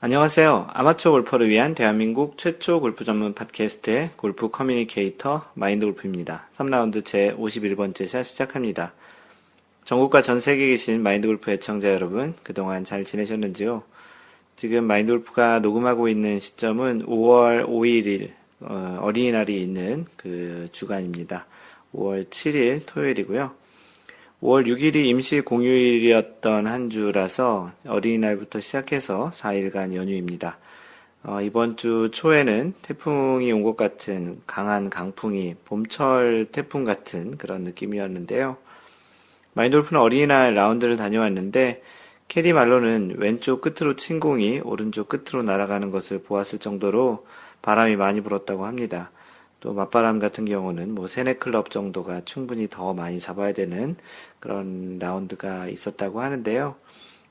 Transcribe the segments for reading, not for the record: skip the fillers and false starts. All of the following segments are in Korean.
안녕하세요. 아마추어 골퍼를 위한 대한민국 최초 골프 전문 팟캐스트의 골프 커뮤니케이터 마인드 골프입니다. 3라운드 제 51번째 샷 시작합니다. 전국과 전 세계에 계신 마인드 골프 애청자 여러분, 그동안 잘 지내셨는지요? 지금 마인드 골프가 녹음하고 있는 시점은 5월 5일 어린이날이 있는 그 주간입니다. 5월 7일 토요일이고요. 5월 6일이 임시 공휴일이었던 한 주라서 어린이날부터 시작해서 4일간 연휴입니다. 이번 주 초에는 태풍이 온 것 같은 강한 강풍이 봄철 태풍 같은 그런 느낌이었는데요. 마인돌프는 어린이날 라운드를 다녀왔는데 캐디 말로는 왼쪽 끝으로 친 공이 오른쪽 끝으로 날아가는 것을 보았을 정도로 바람이 많이 불었다고 합니다. 또 맞바람 같은 경우는 뭐 세네 클럽 정도가 충분히 더 많이 잡아야 되는 그런 라운드가 있었다고 하는데요.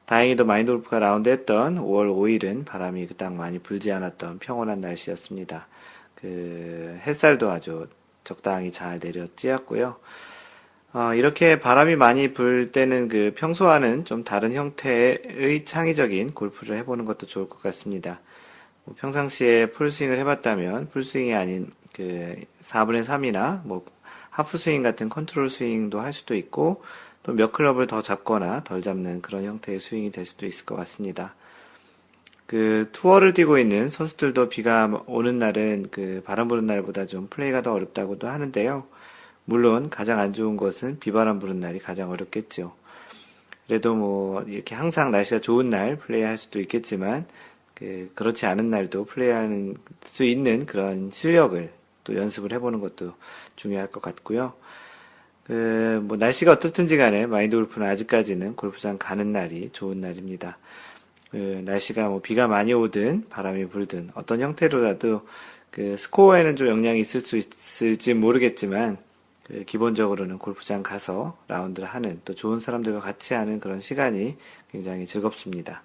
다행히도 마인드 골프가 라운드 했던 5월 5일은 바람이 그닥 많이 불지 않았던 평온한 날씨였습니다. 그 햇살도 아주 적당히 잘 내려쬐었고요. 이렇게 바람이 많이 불 때는 그 평소와는 좀 다른 형태의 창의적인 골프를 해보는 것도 좋을 것 같습니다. 뭐 평상시에 풀스윙을 해봤다면 풀스윙이 아닌 그 4분의 3이나 뭐 하프 스윙 같은 컨트롤 스윙도 할 수도 있고 또 몇 클럽을 더 잡거나 덜 잡는 그런 형태의 스윙이 될 수도 있을 것 같습니다. 그 투어를 뛰고 있는 선수들도 비가 오는 날은 그 바람 부는 날보다 좀 플레이가 더 어렵다고도 하는데요. 물론 가장 안 좋은 것은 비바람 부는 날이 가장 어렵겠죠. 그래도 뭐 이렇게 항상 날씨가 좋은 날 플레이할 수도 있겠지만 그렇지 않은 날도 플레이할 수 있는 그런 실력을 또 연습을 해보는 것도 중요할 것 같고요. 뭐 날씨가 어떻든지 간에 마인드 골프는 아직까지는 골프장 가는 날이 좋은 날입니다. 날씨가 뭐 비가 많이 오든 바람이 불든 어떤 형태로라도 그 스코어에는 좀 영향이 있을 수 있을지 모르겠지만 기본적으로는 골프장 가서 라운드를 하는 또 좋은 사람들과 같이 하는 그런 시간이 굉장히 즐겁습니다.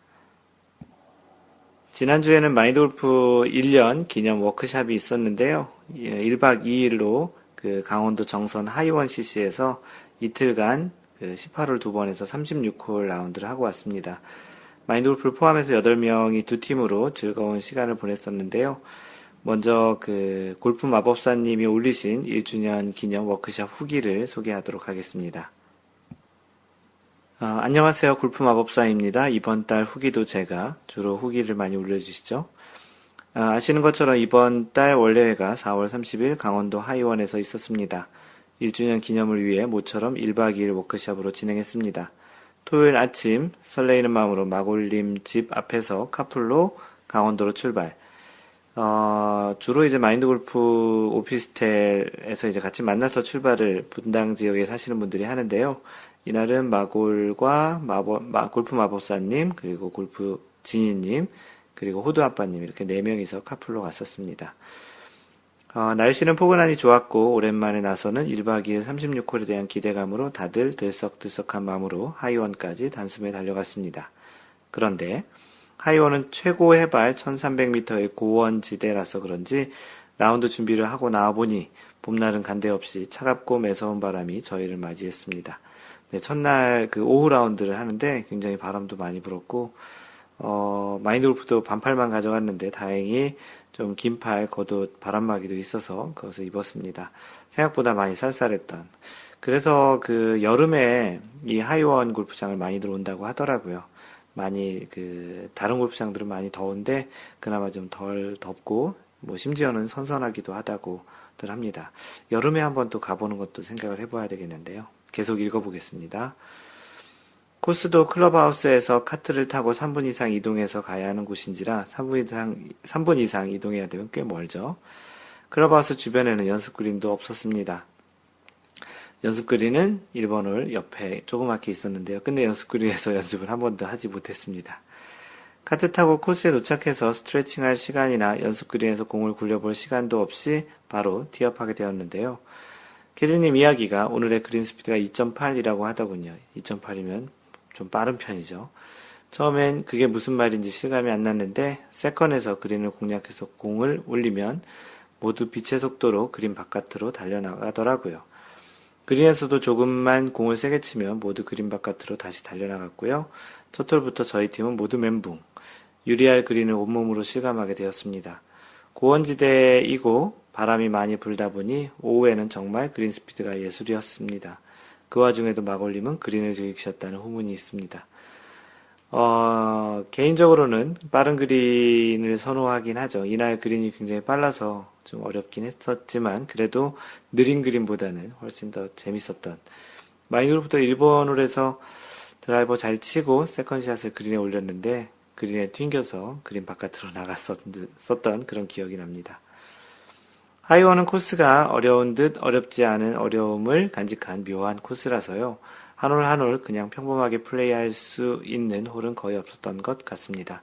지난주에는 마인드 골프 1년 기념 워크샵이 있었는데요. 1박 2일로 그 강원도 정선 하이원 CC에서 이틀간 그 18홀 2번에서 36홀 라운드를 하고 왔습니다. 마인드 골프를 포함해서 8명이 두 팀으로 즐거운 시간을 보냈었는데요. 먼저 그 골프 마법사님이 올리신 1주년 기념 워크샵 후기를 소개하도록 하겠습니다. 안녕하세요. 골프 마법사입니다. 이번 달 후기도 제가 주로 후기를 많이 올려주시죠. 아시는 것처럼 이번 달 원래회가 4월 30일 강원도 하이원에서 있었습니다. 1주년 기념을 위해 모처럼 1박 2일 워크샵으로 진행했습니다. 토요일 아침 설레이는 마음으로 마골님 집 앞에서 카풀로 강원도로 출발. 주로 이제 마인드 골프 오피스텔에서 이제 같이 만나서 출발을 분당 지역에 사시는 분들이 하는데요. 이날은 마골과 골프 마법사님, 그리고 골프 지니님, 그리고 호두 아빠님 이렇게 4명이서 카풀로 갔었습니다. 날씨는 포근하니 좋았고 오랜만에 나서는 1박 2일 36홀에 대한 기대감으로 다들 들썩들썩한 마음으로 하이원까지 단숨에 달려갔습니다. 그런데 하이원은 최고 해발 1300m의 고원지대라서 그런지 라운드 준비를 하고 나와보니 봄날은 간데없이 차갑고 매서운 바람이 저희를 맞이했습니다. 네, 첫날 그 오후 라운드를 하는데 굉장히 바람도 많이 불었고 마인드 골프도 반팔만 가져갔는데 다행히 좀 긴팔 겉옷 바람막이도 있어서 그것을 입었습니다. 생각보다 많이 쌀쌀했던. 그래서 그 여름에 이 하이원 골프장을 많이들 온다고 하더라고요. 많이 다른 골프장들은 많이 더운데 그나마 좀 덜 덥고 뭐 심지어는 선선하기도 하다고들 합니다. 여름에 한번 또 가보는 것도 생각을 해봐야 되겠는데요. 계속 읽어보겠습니다. 코스도 클럽하우스에서 카트를 타고 3분 이상 이동해서 가야 하는 곳인지라 3분 이상 이동해야 되면 꽤 멀죠. 클럽하우스 주변에는 연습 그린도 없었습니다. 연습 그린은 1번 홀 옆에 조그맣게 있었는데요. 근데 연습 그린에서 연습을 한 번도 하지 못했습니다. 카트 타고 코스에 도착해서 스트레칭할 시간이나 연습 그린에서 공을 굴려볼 시간도 없이 바로 티업하게 되었는데요. 캐디님 이야기가 오늘의 그린 스피드가 2.8이라고 하더군요. 2.8이면 좀 빠른 편이죠. 처음엔 그게 무슨 말인지 실감이 안 났는데 세컨에서 그린을 공략해서 공을 올리면 모두 빛의 속도로 그린 바깥으로 달려나가더라고요. 그린에서도 조금만 공을 세게 치면 모두 그린 바깥으로 다시 달려나갔고요. 첫 홀부터 저희 팀은 모두 멘붕. 유리알 그린을 온몸으로 실감하게 되었습니다. 고원지대이고 바람이 많이 불다 보니 오후에는 정말 그린 스피드가 예술이었습니다. 그 와중에도 마골님은 그린을 즐기셨다는 후문이 있습니다. 개인적으로는 빠른 그린을 선호하긴 하죠. 이날 그린이 굉장히 빨라서 좀 어렵긴 했었지만, 그래도 느린 그린보다는 훨씬 더 재밌었던. 마인드골프도 일본으로 해서 드라이버 잘 치고 세컨샷을 그린에 올렸는데, 그린에 튕겨서 그린 바깥으로 나갔었던 그런 기억이 납니다. 하이원은 코스가 어려운 듯 어렵지 않은 어려움을 간직한 묘한 코스라서요. 한 홀 한 홀 그냥 평범하게 플레이할 수 있는 홀은 거의 없었던 것 같습니다.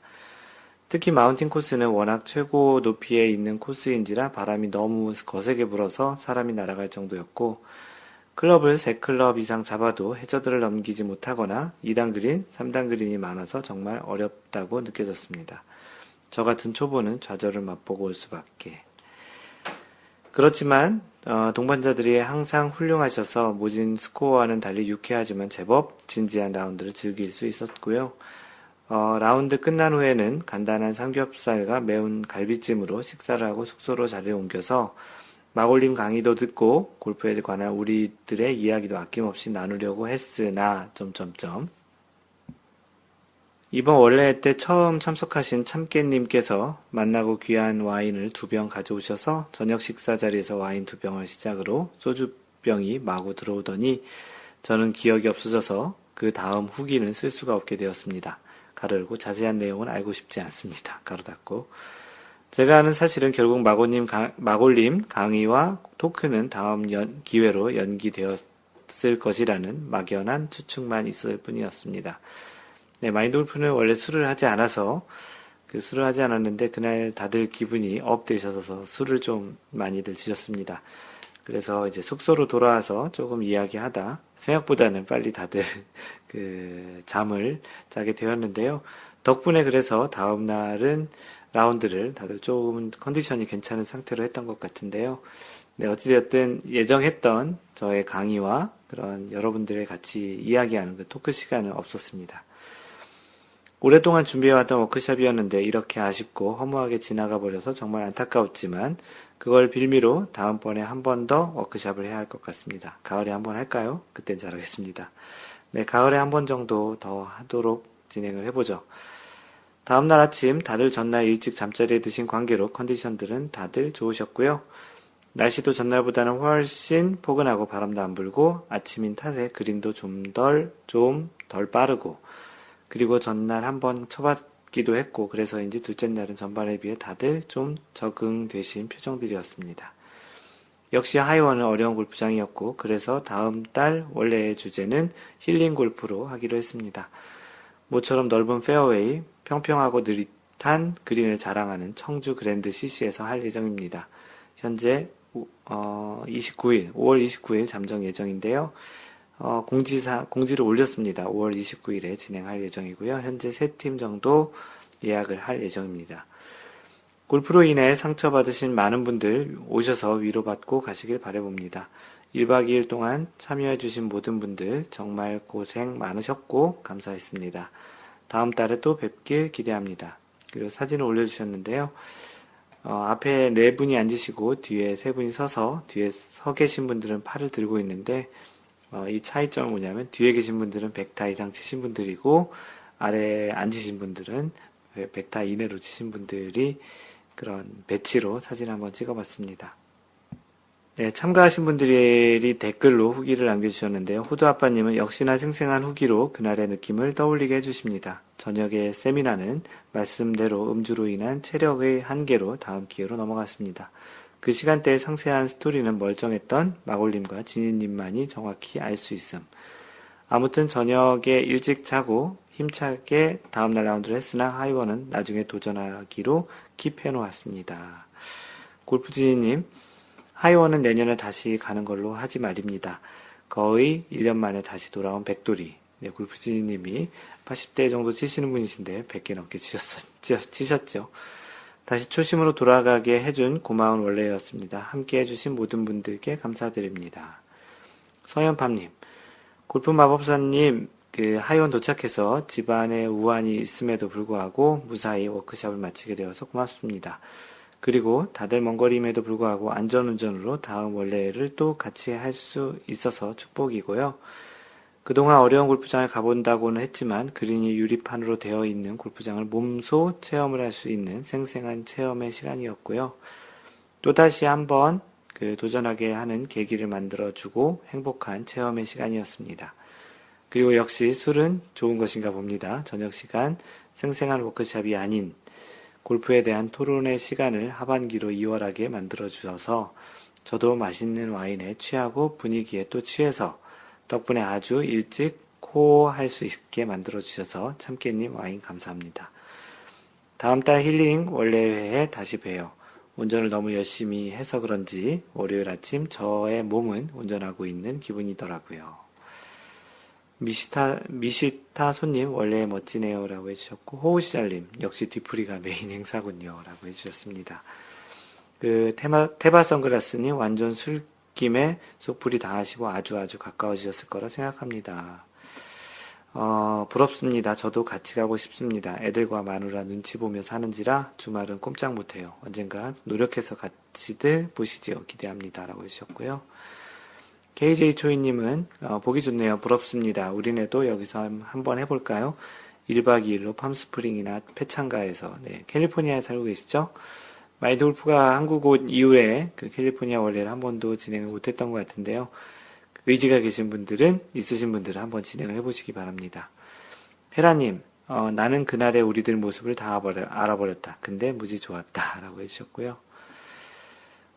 특히 마운틴 코스는 워낙 최고 높이에 있는 코스인지라 바람이 너무 거세게 불어서 사람이 날아갈 정도였고, 클럽을 3클럽 이상 잡아도 해저드를 넘기지 못하거나 2단 그린, 3단 그린이 많아서 정말 어렵다고 느껴졌습니다. 저 같은 초보는 좌절을 맛보고 올 수밖에. 그렇지만 동반자들이 항상 훌륭하셔서 모진 스코어와는 달리 유쾌하지만 제법 진지한 라운드를 즐길 수 있었고요. 라운드 끝난 후에는 간단한 삼겹살과 매운 갈비찜으로 식사를 하고 숙소로 자리를 옮겨서 마골님 강의도 듣고 골프에 관한 우리들의 이야기도 아낌없이 나누려고 했으나 이번 원래회 때 처음 참석하신 참깨님께서 만나고 귀한 와인을 2병 가져오셔서 저녁 식사 자리에서 와인 2병을 시작으로 소주병이 마구 들어오더니 저는 기억이 없어져서 그 다음 후기는 쓸 수가 없게 되었습니다. 가로 열고 자세한 내용은 알고 싶지 않습니다. 가로 닫고. 제가 아는 사실은 결국 마골님 강의와 토크는 다음 기회로 연기되었을 것이라는 막연한 추측만 있을 뿐이었습니다. 네, 마인드골프는 원래 술을 하지 않아서 술을 하지 않았는데 그날 다들 기분이 업 되셔서 술을 좀 많이들 드셨습니다. 그래서 이제 숙소로 돌아와서 조금 이야기하다 생각보다는 빨리 다들 잠을 자게 되었는데요. 덕분에 그래서 다음 날은 라운드를 다들 조금 컨디션이 괜찮은 상태로 했던 것 같은데요. 네, 어찌되었든 예정했던 저의 강의와 그런 여러분들의 같이 이야기하는 그 토크 시간은 없었습니다. 오랫동안 준비해왔던 워크숍이었는데 이렇게 아쉽고 허무하게 지나가 버려서 정말 안타까웠지만 그걸 빌미로 다음번에 한 번 더 워크숍을 해야 할 것 같습니다. 가을에 한 번 할까요? 그땐 잘하겠습니다. 네, 가을에 한 번 정도 더 하도록 진행을 해보죠. 다음날 아침 다들 전날 일찍 잠자리에 드신 관계로 컨디션들은 다들 좋으셨고요. 날씨도 전날보다는 훨씬 포근하고 바람도 안 불고 아침인 탓에 그린도 좀 덜 빠르고, 그리고 전날 한번 쳐봤기도 했고 그래서인지 둘째 날은 전반에 비해 다들 좀 적응되신 표정들이었습니다. 역시 하이원은 어려운 골프장이었고 그래서 다음 달 원래의 주제는 힐링 골프로 하기로 했습니다. 모처럼 넓은 페어웨이, 평평하고 느릿한 그린을 자랑하는 청주 그랜드 CC에서 할 예정입니다. 현재 5월 29일 잠정 예정인데요. 공지를 올렸습니다. 5월 29일에 진행할 예정이고요. 현재 3팀 정도 예약을 할 예정입니다. 골프로 인해 상처받으신 많은 분들 오셔서 위로받고 가시길 바라봅니다. 1박 2일 동안 참여해주신 모든 분들 정말 고생 많으셨고 감사했습니다. 다음 달에 또 뵙길 기대합니다. 그리고 사진을 올려주셨는데요. 앞에 4분이 앉으시고 뒤에 3분이 서서 뒤에 서 계신 분들은 팔을 들고 있는데 이 차이점은 뭐냐면 뒤에 계신 분들은 100타 이상 치신 분들이고 아래에 앉으신 분들은 100타 이내로 치신 분들이 그런 배치로 사진 한번 찍어봤습니다. 네, 참가하신 분들이 댓글로 후기를 남겨주셨는데요. 호두아빠님은 역시나 생생한 후기로 그날의 느낌을 떠올리게 해주십니다. 저녁에 세미나는 말씀대로 음주로 인한 체력의 한계로 다음 기회로 넘어갔습니다. 그 시간대의 상세한 스토리는 멀쩡했던 마골님과 진희님만이 정확히 알 수 있음. 아무튼 저녁에 일찍 자고 힘차게 다음날 라운드를 했으나 하이원은 나중에 도전하기로 킵해놓았습니다. 골프진희님, 하이원은 내년에 다시 가는 걸로 하지 말입니다. 거의 1년 만에 다시 돌아온 백돌이. 네, 골프진희님이 80대 정도 치시는 분이신데 100개 넘게 치셨죠. 다시 초심으로 돌아가게 해준 고마운 원래였습니다. 함께 해주신 모든 분들께 감사드립니다. 서현팜님, 골프 마법사님, 그 하이원 도착해서 집안에 우환이 있음에도 불구하고 무사히 워크숍을 마치게 되어서 고맙습니다. 그리고 다들 먼 거리임에도 불구하고 안전운전으로 다음 원래를 또 같이 할 수 있어서 축복이고요. 그동안 어려운 골프장을 가본다고는 했지만 그린이 유리판으로 되어 있는 골프장을 몸소 체험을 할 수 있는 생생한 체험의 시간이었고요. 또다시 한번 도전하게 하는 계기를 만들어주고 행복한 체험의 시간이었습니다. 그리고 역시 술은 좋은 것인가 봅니다. 저녁 시간 생생한 워크숍이 아닌 골프에 대한 토론의 시간을 하반기로 2월하게 만들어주셔서 저도 맛있는 와인에 취하고 분위기에 또 취해서 덕분에 아주 일찍 코할 수 있게 만들어주셔서 참깨님 와인 감사합니다. 다음 달 힐링 원래회에 다시 봬요. 운전을 너무 열심히 해서 그런지 월요일 아침 저의 몸은 운전하고 있는 기분이더라고요. 미시타 손님 원래 멋지네요 라고 해주셨고 호우시잘님 역시 뒤풀이가 메인 행사군요 라고 해주셨습니다. 테바 선글라스님 완전 술김에 속풀이 다 하시고 아주 가까워지셨을 거라 생각합니다. 부럽습니다. 저도 같이 가고 싶습니다. 애들과 마누라 눈치 보며 사는지라 주말은 꼼짝 못해요. 언젠가 노력해서 같이들 보시지요. 기대합니다. 라고 해주셨고요. KJ 초이님은 보기 좋네요. 부럽습니다. 우리네도 여기서 한번 해볼까요? 1박 2일로 팜스프링이나 페창가에서 캘리포니아에 살고 계시죠? 마인드 골프가 한국 온 이후에 캘리포니아 원래를 한 번도 진행을 못했던 것 같은데요. 의지가 있으신 분들은 한번 진행을 해보시기 바랍니다. 헤라님, 나는 그날의 우리들 모습을 다 알아버렸다. 근데 무지 좋았다. 라고 해주셨고요.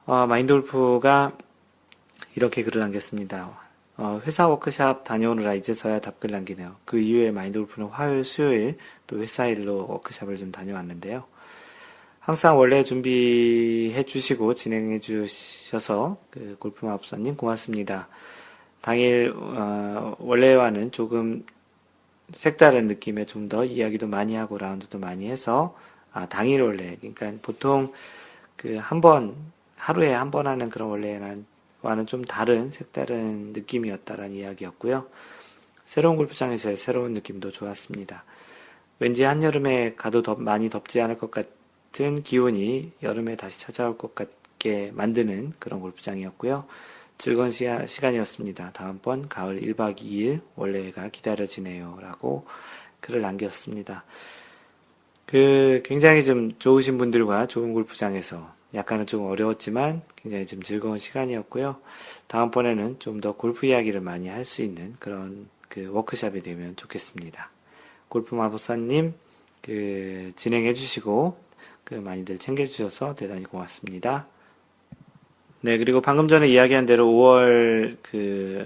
마인드 골프가 이렇게 글을 남겼습니다. 회사 워크샵 다녀오느라 이제서야 답글 남기네요. 그 이후에 마인드 골프는 화요일, 수요일 또 회사 일로 워크샵을 좀 다녀왔는데요. 항상 원래 준비해 주시고 진행해 주셔서 골프 마법사님 고맙습니다. 당일 원래와는 조금 색다른 느낌의 좀 더 이야기도 많이 하고 라운드도 많이 해서 당일 원래 그러니까 보통 하루에 한 번 하는 그런 원래와는 좀 다른 색다른 느낌이었다라는 이야기였고요. 새로운 골프장에서의 새로운 느낌도 좋았습니다. 왠지 한여름에 가도 많이 덥지 않을 것 같은 기온이 여름에 다시 찾아올 것 같게 만드는 그런 골프장이었고요. 즐거운 시간이었습니다. 다음번 가을 1박 2일 원래가 기다려지네요. 라고 글을 남겼습니다. 굉장히 좀 좋으신 분들과 좋은 골프장에서 약간은 좀 어려웠지만 굉장히 좀 즐거운 시간이었고요. 다음번에는 좀 더 골프 이야기를 많이 할 수 있는 그런 워크숍이 되면 좋겠습니다. 골프 마법사님 진행해 주시고 많이들 챙겨주셔서 대단히 고맙습니다. 네, 그리고 방금 전에 이야기한 대로 5월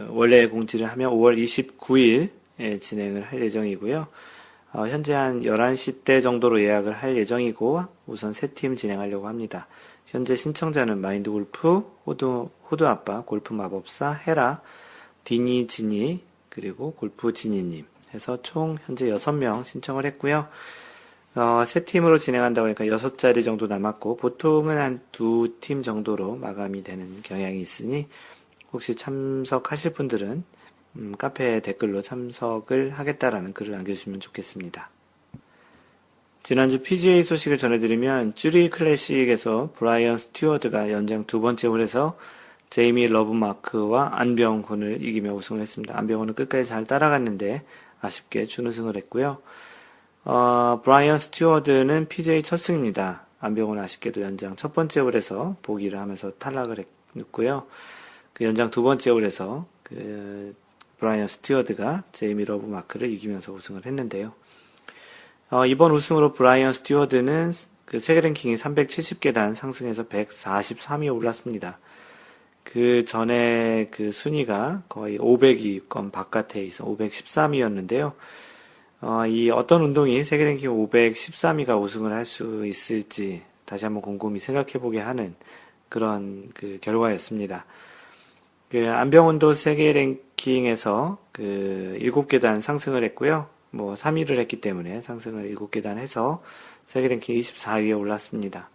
원래 공지를 하면 5월 29일에 진행을 할 예정이고요. 현재 한 11시 대 정도로 예약을 할 예정이고 우선 3팀 진행하려고 합니다. 현재 신청자는 마인드 골프, 호두 아빠, 골프 마법사, 헤라, 디니 지니, 그리고 골프 지니님 해서 총 현재 6명 신청을 했고요. 3팀으로 진행한다고 하니까 6자리 정도 남았고, 보통은 한 2팀 정도로 마감이 되는 경향이 있으니, 혹시 참석하실 분들은, 카페 댓글로 참석을 하겠다라는 글을 남겨주시면 좋겠습니다. 지난주 PGA 소식을 전해드리면, 쭈리 클래식에서 브라이언 스튜어드가 연장 2번째 홀에서 제이미 러브마크와 안병훈을 이기며 우승을 했습니다. 안병훈은 끝까지 잘 따라갔는데, 아쉽게 준우승을 했고요. 브라이언 스튜어드는 PGA 첫 승입니다. 안병훈은 아쉽게도 연장 첫 번째 홀에서 보기를 하면서 탈락을 했고요. 연장 두 번째 홀에서 브라이언 스튜어드가 제이미 러브 마크를 이기면서 우승을 했는데요. 이번 우승으로 브라이언 스튜어드는 세계 랭킹이 370계단 상승해서 143위에 올랐습니다. 그 전에 순위가 거의 500위권 바깥에 있어 513위였는데요. 이 어떤 운동이 세계 랭킹 513위가 우승을 할 수 있을지 다시 한번 곰곰이 생각해보게 하는 그런 결과였습니다. 안병훈도 세계 랭킹에서 7계단 상승을 했고요. 3위를 했기 때문에 상승을 7계단 해서 세계 랭킹 24위에 올랐습니다.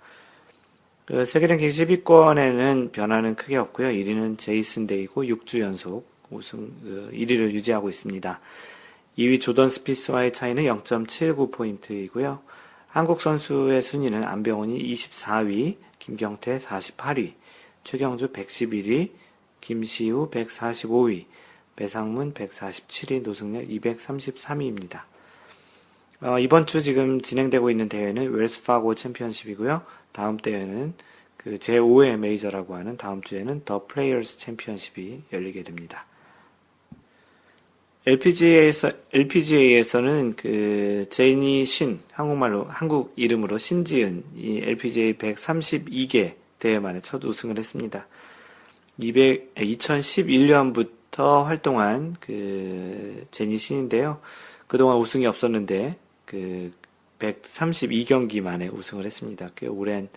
세계 랭킹 10위권에는 변화는 크게 없고요. 1위는 제이슨 데이고 6주 연속 우승 1위를 유지하고 있습니다. 2위 조던 스피스와의 차이는 0.79포인트이고요. 한국 선수의 순위는 안병훈이 24위, 김경태 48위, 최경주 111위, 김시우 145위, 배상문 147위, 노승열 233위입니다. 이번 주 지금 진행되고 있는 대회는 웰스파고 챔피언십이고요. 다음 대회는 그 제5회 메이저라고 하는 다음 주에는 더 플레이어스 챔피언십이 열리게 됩니다. LPGA에서는 그 제니 신, 한국 이름으로 신지은, 이 LPGA 132개 대회 만에 첫 우승을 했습니다. 2011년부터 활동한 그 제니 신인데요. 그동안 우승이 없었는데 그 132경기 만에 우승을 했습니다. 꽤 오랜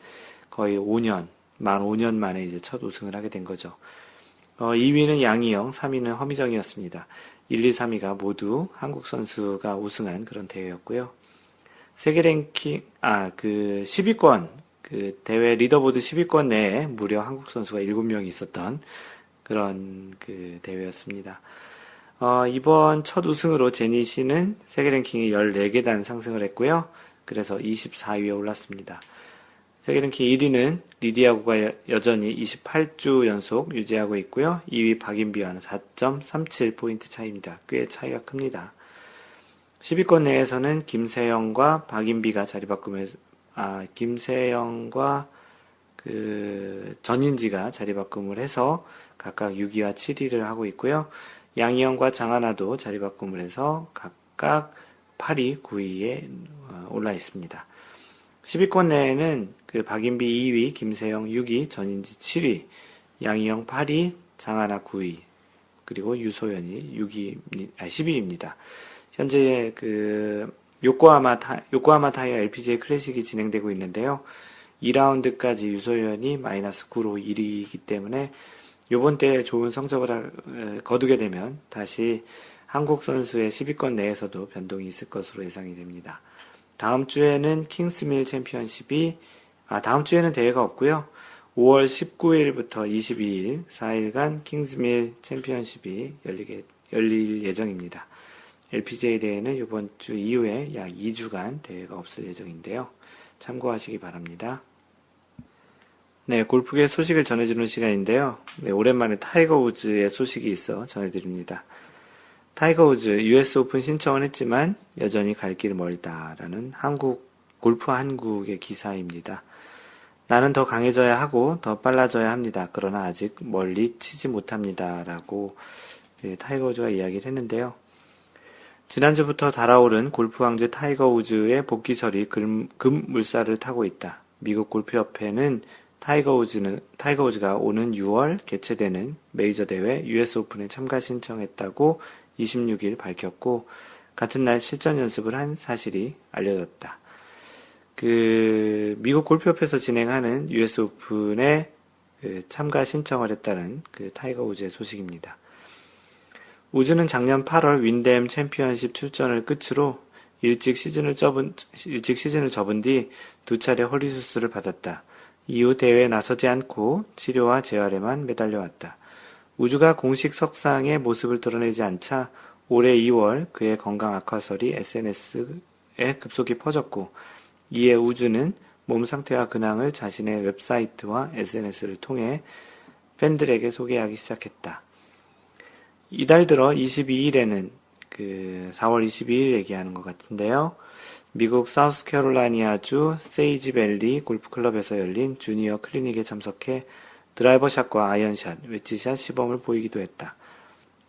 거의 5년, 만 5년 만에 이제 첫 우승을 하게 된 거죠. 2위는 양희영, 3위는 허미정이었습니다. 1, 2, 3위가 모두 한국 선수가 우승한 그런 대회였고요. 세계 랭킹, 그 10위권, 그 대회 리더보드 10위권 내에 무려 한국 선수가 7명이 있었던 그런 그 대회였습니다. 이번 첫 우승으로 제니 씨는 세계 랭킹이 14계단 상승을 했고요. 그래서 24위에 올랐습니다. 세계 랭킹 1위는 리디아고가 여전히 28주 연속 유지하고 있고요. 2위 박인비와는 4.37포인트 차이입니다. 꽤 차이가 큽니다. 10위권 내에서는 김세영과 박인비가 자리 바꾸면서, 김세영과 그 전인지가 자리 바꿈을 해서 각각 6위와 7위를 하고 있고요. 양희영과 장하나도 자리 바꿈을 해서 각각 8위, 9위에 올라 있습니다. 10위권 내에는 그 박인비 2위, 김세영 6위, 전인지 7위, 양희영 8위, 장하나 9위, 그리고 유소연이 10위입니다. 현재 그 요코하마 타이어 LPGA 클래식이 진행되고 있는데요. 2라운드까지 유소연이 마이너스 9로 1위이기 때문에 요번 대회 좋은 성적을 거두게 되면 다시 한국 선수의 10위권 내에서도 변동이 있을 것으로 예상이 됩니다. 다음 주에는 킹스밀 챔피언십이, 다음 주에는 대회가 없고요. 5월 19일부터 22일 4일간 킹스밀 챔피언십이 열릴 예정입니다. LPGA 대회는 이번 주 이후에 약 2주간 대회가 없을 예정인데요. 참고하시기 바랍니다. 네, 골프계 소식을 전해주는 시간인데요. 네, 오랜만에 타이거 우즈의 소식이 있어 전해드립니다. 타이거 우즈 US 오픈 신청을 했지만 여전히 갈 길 멀다라는 골프 한국의 기사입니다. 나는 더 강해져야 하고 더 빨라져야 합니다. 그러나 아직 멀리 치지 못합니다. 라고 타이거 우즈가 이야기를 했는데요. 지난주부터 달아오른 골프 왕제 타이거 우즈의 복귀설이 급물살을 타고 있다. 미국 골프협회는 타이거 우즈가 오는 6월 개최되는 메이저 대회 US 오픈에 참가 신청했다고 26일 밝혔고, 같은 날 실전 연습을 한 사실이 알려졌다. 미국 골프협회에서 진행하는 US 오픈에 참가 신청을 했다는 타이거 우즈의 소식입니다. 우즈는 작년 8월 윈댐 챔피언십 출전을 끝으로 일찍 시즌을 접은 뒤 2차례 허리 수술을 받았다. 이후 대회에 나서지 않고 치료와 재활에만 매달려왔다. 우즈가 공식 석상의 모습을 드러내지 않자 올해 2월 그의 건강 악화설이 SNS에 급속히 퍼졌고, 이에 우즈는 몸 상태와 근황을 자신의 웹사이트와 SNS를 통해 팬들에게 소개하기 시작했다. 이달 들어 22일에는 4월 22일 얘기하는 것 같은데요. 미국 사우스캐롤라이나주 세이지밸리 골프클럽에서 열린 주니어 클리닉에 참석해 드라이버샷과 아이언샷, 웨지샷 시범을 보이기도 했다.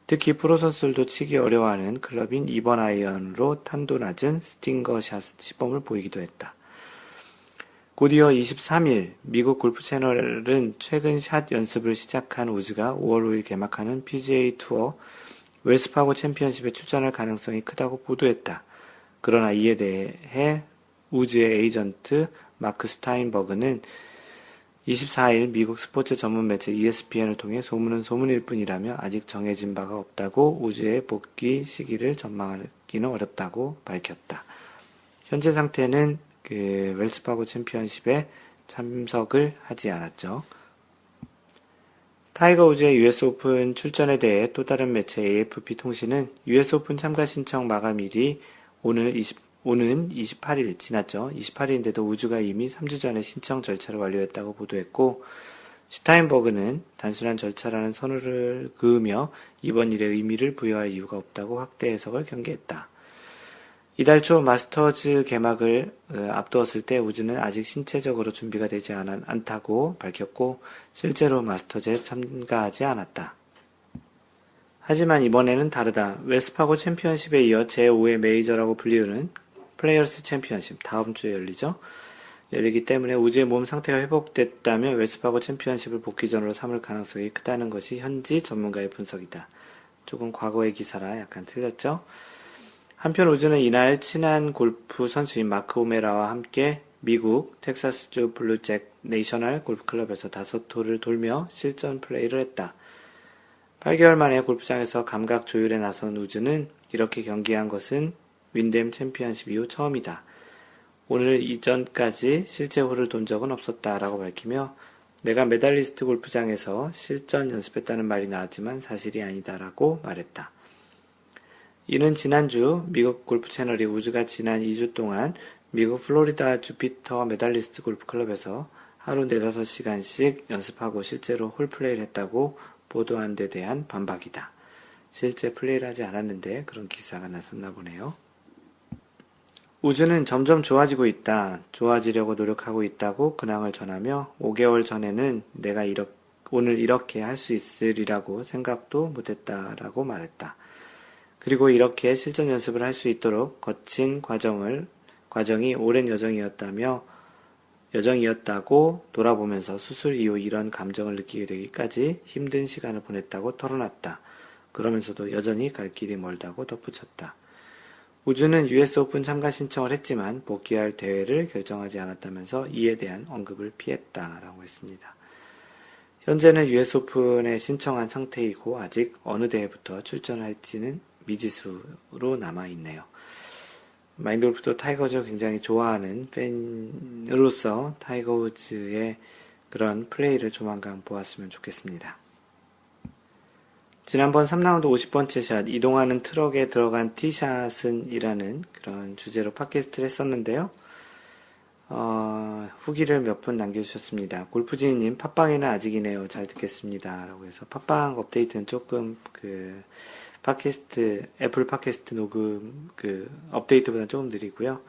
특히 프로 선수들도 치기 어려워하는 클럽인 2번 아이언으로 탄도 낮은 스팅거샷 시범을 보이기도 했다. 곧이어 23일 미국 골프 채널은 최근 샷 연습을 시작한 우즈가 5월 5일 개막하는 PGA 투어 웰스파고 챔피언십에 출전할 가능성이 크다고 보도했다. 그러나 이에 대해 우즈의 에이전트 마크 스타인버그는 24일 미국 스포츠 전문 매체 ESPN을 통해 소문은 소문일 뿐이라며 아직 정해진 바가 없다고 우즈의 복귀 시기를 전망하기는 어렵다고 밝혔다. 현재 상태는 웰스파고 챔피언십에 참석을 하지 않았죠. 타이거 우즈의 US 오픈 출전에 대해 또 다른 매체 AFP 통신은 US 오픈 참가 신청 마감일이 오는 28일 지났죠. 28일인데도 우즈가 이미 3주 전에 신청 절차를 완료했다고 보도했고, 슈타인버그는 단순한 절차라는 선을 그으며 이번 일에 의미를 부여할 이유가 없다고 확대 해석을 경계했다. 이달 초 마스터즈 개막을 앞두었을 때 우즈는 아직 신체적으로 준비가 되지 않다고 밝혔고 실제로 마스터즈에 참가하지 않았다. 하지만 이번에는 다르다. 웨스파고 챔피언십에 이어 제5의 메이저라고 불리우는 플레이어스 챔피언십 다음 주에 열리기 때문에 우즈의 몸 상태가 회복됐다면 웨스파고 챔피언십을 복귀전으로 삼을 가능성이 크다는 것이 현지 전문가의 분석이다. 조금 과거의 기사라 약간 틀렸죠? 한편 우즈는 이날 친한 골프 선수인 마크 오메라와 함께 미국 텍사스주 블루잭 내셔널 골프클럽에서 5홀을 돌며 실전 플레이를 했다. 8개월 만에 골프장에서 감각 조율에 나선 우즈는 이렇게 경기한 것은 윈댐 챔피언십 이후 처음이다. 오늘 이전까지 실제 홀을 돈 적은 없었다라고 밝히며 내가 메달리스트 골프장에서 실전 연습했다는 말이 나왔지만 사실이 아니다라고 말했다. 이는 지난주 미국 골프 채널이 우즈가 지난 2주 동안 미국 플로리다 주피터 메달리스트 골프클럽에서 하루 4-5시간씩 연습하고 실제로 홀플레이를 했다고 보도한 데 대한 반박이다. 실제 플레이를 하지 않았는데 그런 기사가 났었나 보네요. 우즈는 점점 좋아지고 있다. 좋아지려고 노력하고 있다고 근황을 전하며 5개월 전에는 내가 오늘 이렇게 할 수 있으리라고 생각도 못했다라고 말했다. 그리고 이렇게 실전 연습을 할 수 있도록 거친 과정이 오랜 여정이었다고 돌아보면서 수술 이후 이런 감정을 느끼게 되기까지 힘든 시간을 보냈다고 털어놨다. 그러면서도 여전히 갈 길이 멀다고 덧붙였다. 우즈는 US 오픈 참가 신청을 했지만 복귀할 대회를 결정하지 않았다면서 이에 대한 언급을 피했다라고 했습니다. 현재는 US 오픈에 신청한 상태이고 아직 어느 대회부터 출전할지는 미지수로 남아있네요. 마인드골프도 타이거 우즈 굉장히 좋아하는 팬으로서 타이거 우즈의 그런 플레이를 조만간 보았으면 좋겠습니다. 지난번 3라운드 50번째 샷, 이동하는 트럭에 들어간 티샷은 이라는 그런 주제로 팟캐스트를 했었는데요. 후기를 몇 분 남겨주셨습니다. 골프지니님, 팟빵에는 아직이네요. 잘 듣겠습니다. 라고 해서, 팟빵 업데이트는 조금, 애플 팟캐스트 녹음, 업데이트보다 조금 느리고요.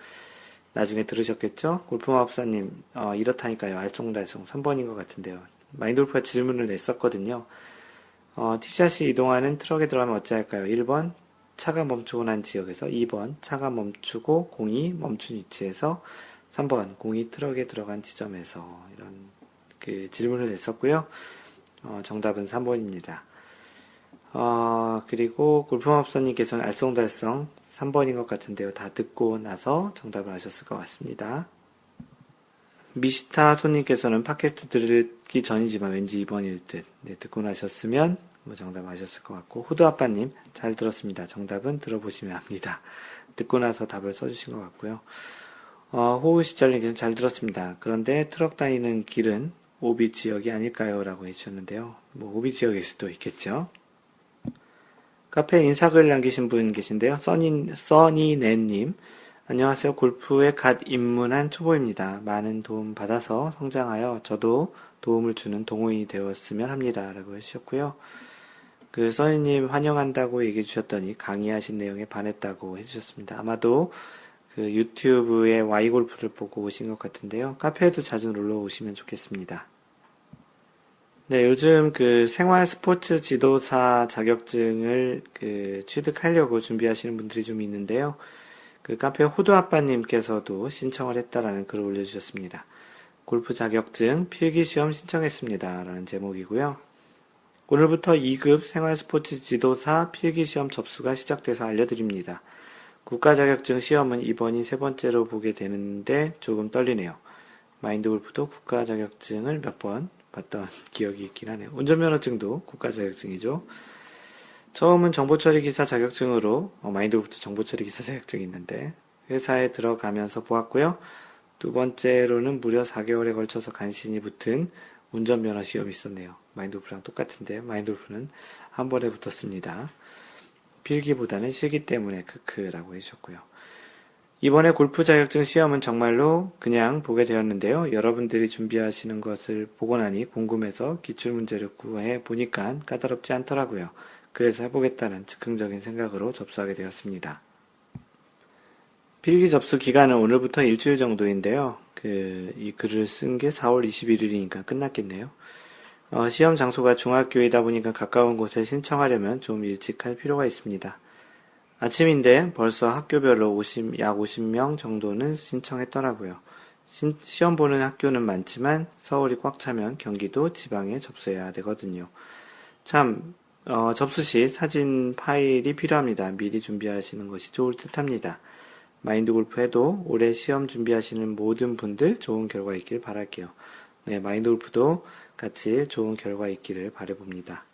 나중에 들으셨겠죠? 골프마법사님, 이렇다니까요. 알쏭달쏭 3번인 것 같은데요. 마인드골프가 질문을 냈었거든요. 티샷이 이동하는 트럭에 들어가면 어찌할까요? 1번, 차가 멈추고 난 지역에서, 2번, 차가 멈추고 공이 멈춘 위치에서, 3번, 공이 트럭에 들어간 지점에서, 이런, 질문을 냈었고요. 정답은 3번입니다. 그리고 골프마법사님께서는 알쏭달쏭 3번인 것 같은데요. 다 듣고 나서 정답을 하셨을 것 같습니다. 미시타 손님께서는 팟캐스트 들기 전이지만 왠지 2번일 듯. 네, 듣고 나셨으면 정답 아셨을 것 같고, 후드아빠님 잘 들었습니다. 정답은 들어보시면 합니다. 듣고 나서 답을 써주신 것 같고요. 호우시절님께서는 잘 들었습니다. 그런데 트럭 다니는 길은 오비 지역이 아닐까요? 라고 해주셨는데요. 오비 지역일 수도 있겠죠. 카페에 인사글 남기신 분 계신데요. 써니네님, 안녕하세요. 골프에 갓 입문한 초보입니다. 많은 도움 받아서 성장하여 저도 도움을 주는 동호인이 되었으면 합니다. 라고 해주셨고요. 써니님 환영한다고 얘기해 주셨더니 강의하신 내용에 반했다고 해주셨습니다. 아마도 유튜브의 Y골프를 보고 오신 것 같은데요. 카페에도 자주 놀러 오시면 좋겠습니다. 네, 요즘 생활 스포츠 지도사 자격증을 취득하려고 준비하시는 분들이 좀 있는데요. 카페 호두아빠님께서도 신청을 했다라는 글을 올려주셨습니다. 골프 자격증 필기시험 신청했습니다. 라는 제목이고요. 오늘부터 2급 생활 스포츠 지도사 필기시험 접수가 시작돼서 알려드립니다. 국가 자격증 시험은 이번이 3번째로 보게 되는데 조금 떨리네요. 마인드골프도 국가 자격증을 몇 번 봤던 기억이 있긴 하네요. 운전면허증도 국가 자격증이죠. 처음은 정보처리기사 자격증으로 마인드골프도 정보처리기사 자격증이 있는데 회사에 들어가면서 보았고요. 두 번째로는 무려 4개월에 걸쳐서 간신히 붙은 운전면허 시험이 있었네요. 마인드 골프랑 똑같은데 마인드 골프는 한 번에 붙었습니다. 필기보다는 실기 때문에 크크라고 해주셨고요. 이번에 골프 자격증 시험은 정말로 그냥 보게 되었는데요. 여러분들이 준비하시는 것을 보고 나니 궁금해서 기출문제를 구해 보니까 까다롭지 않더라고요. 그래서 해보겠다는 즉흥적인 생각으로 접수하게 되었습니다. 필기 접수 기간은 오늘부터 일주일 정도인데요. 이 글을 쓴 게 4월 21일이니까 끝났겠네요. 시험 장소가 중학교이다 보니까 가까운 곳에 신청하려면 좀 일찍 할 필요가 있습니다. 아침인데 벌써 학교별로 약 50명 정도는 신청했더라고요. 시험 보는 학교는 많지만 서울이 꽉 차면 경기도 지방에 접수해야 되거든요. 참, 접수 시 사진 파일이 필요합니다. 미리 준비하시는 것이 좋을 듯 합니다. 마인드 골프에도 올해 시험 준비하시는 모든 분들 좋은 결과 있길 바랄게요. 네, 마인드 골프도 같이 좋은 결과 있기를 바라봅니다.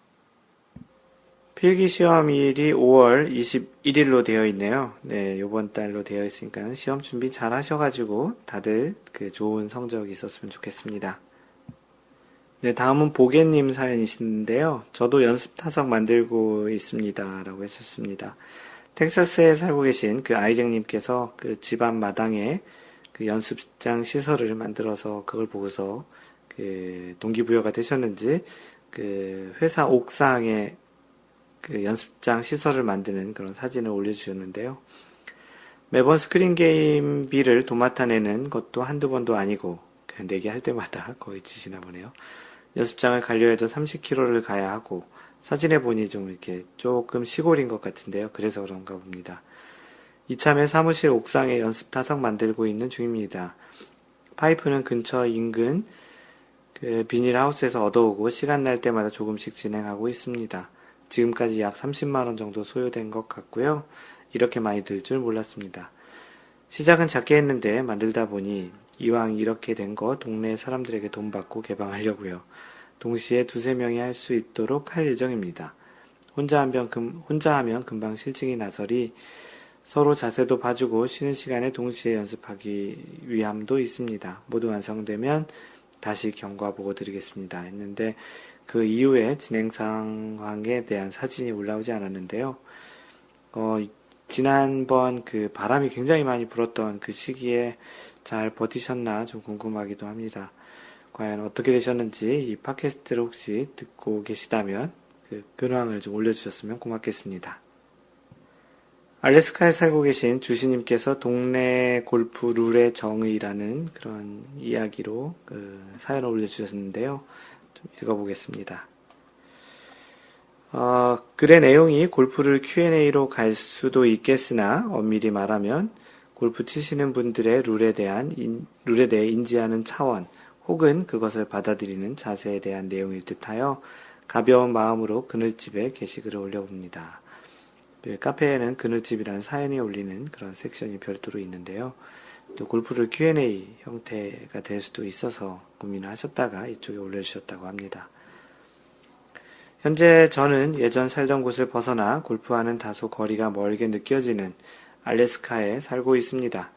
필기 시험일이 5월 21일로 되어 있네요. 네, 요번 달로 되어 있으니까 시험 준비 잘 하셔가지고 다들 좋은 성적 있었으면 좋겠습니다. 네, 다음은 보게님 사연이신데요. 저도 연습 타석 만들고 있습니다. 라고 했었습니다. 텍사스에 살고 계신 아이잭님께서 집안 마당에 연습장 시설을 만들어서 그걸 보고서 동기부여가 되셨는지 회사 옥상에 연습장 시설을 만드는 그런 사진을 올려주셨는데요. 매번 스크린 게임비를 도맡아 내는 것도 한두 번도 아니고 내기 할 때마다 거의 지시나 보네요. 연습장을 가려 해도 30km를 가야 하고 사진에 보니 좀 이렇게 조금 시골인 것 같은데요. 그래서 그런가 봅니다. 이참에 사무실 옥상에 연습 타석 만들고 있는 중입니다. 파이프는 근처 인근 비닐하우스에서 얻어오고 시간 날 때마다 조금씩 진행하고 있습니다. 지금까지 약 30만원 정도 소요된 것 같고요. 이렇게 많이 들 줄 몰랐습니다. 시작은 작게 했는데 만들다 보니 이왕 이렇게 된 거 동네 사람들에게 돈 받고 개방하려고요. 동시에 두세 명이 할 수 있도록 할 예정입니다. 혼자 하면 금방 실증이 나서리 서로 자세도 봐주고 쉬는 시간에 동시에 연습하기 위함도 있습니다. 모두 완성되면 다시 경과 보고 드리겠습니다. 했는데 그 이후에 진행 상황에 대한 사진이 올라오지 않았는데요. 지난번 바람이 굉장히 많이 불었던 그 시기에 잘 버티셨나 좀 궁금하기도 합니다. 과연 어떻게 되셨는지 이 팟캐스트를 혹시 듣고 계시다면 근황을 좀 올려주셨으면 고맙겠습니다. 알래스카에 살고 계신 주시님께서 동네 골프 룰의 정의라는 그런 이야기로 사연을 올려주셨는데요. 좀 읽어보겠습니다. 글의 내용이 골프를 Q&A로 갈 수도 있겠으나 엄밀히 말하면 골프 치시는 분들의 룰에 대해 인지하는 차원 혹은 그것을 받아들이는 자세에 대한 내용일 듯하여 가벼운 마음으로 그늘집에 게시글을 올려봅니다. 카페에는 그늘집이라는 사연이 올리는 그런 섹션이 별도로 있는데요. 또 골프를 Q&A 형태가 될 수도 있어서 고민을 하셨다가 이쪽에 올려주셨다고 합니다. 현재 저는 예전 살던 곳을 벗어나 골프와는 다소 거리가 멀게 느껴지는 알래스카에 살고 있습니다.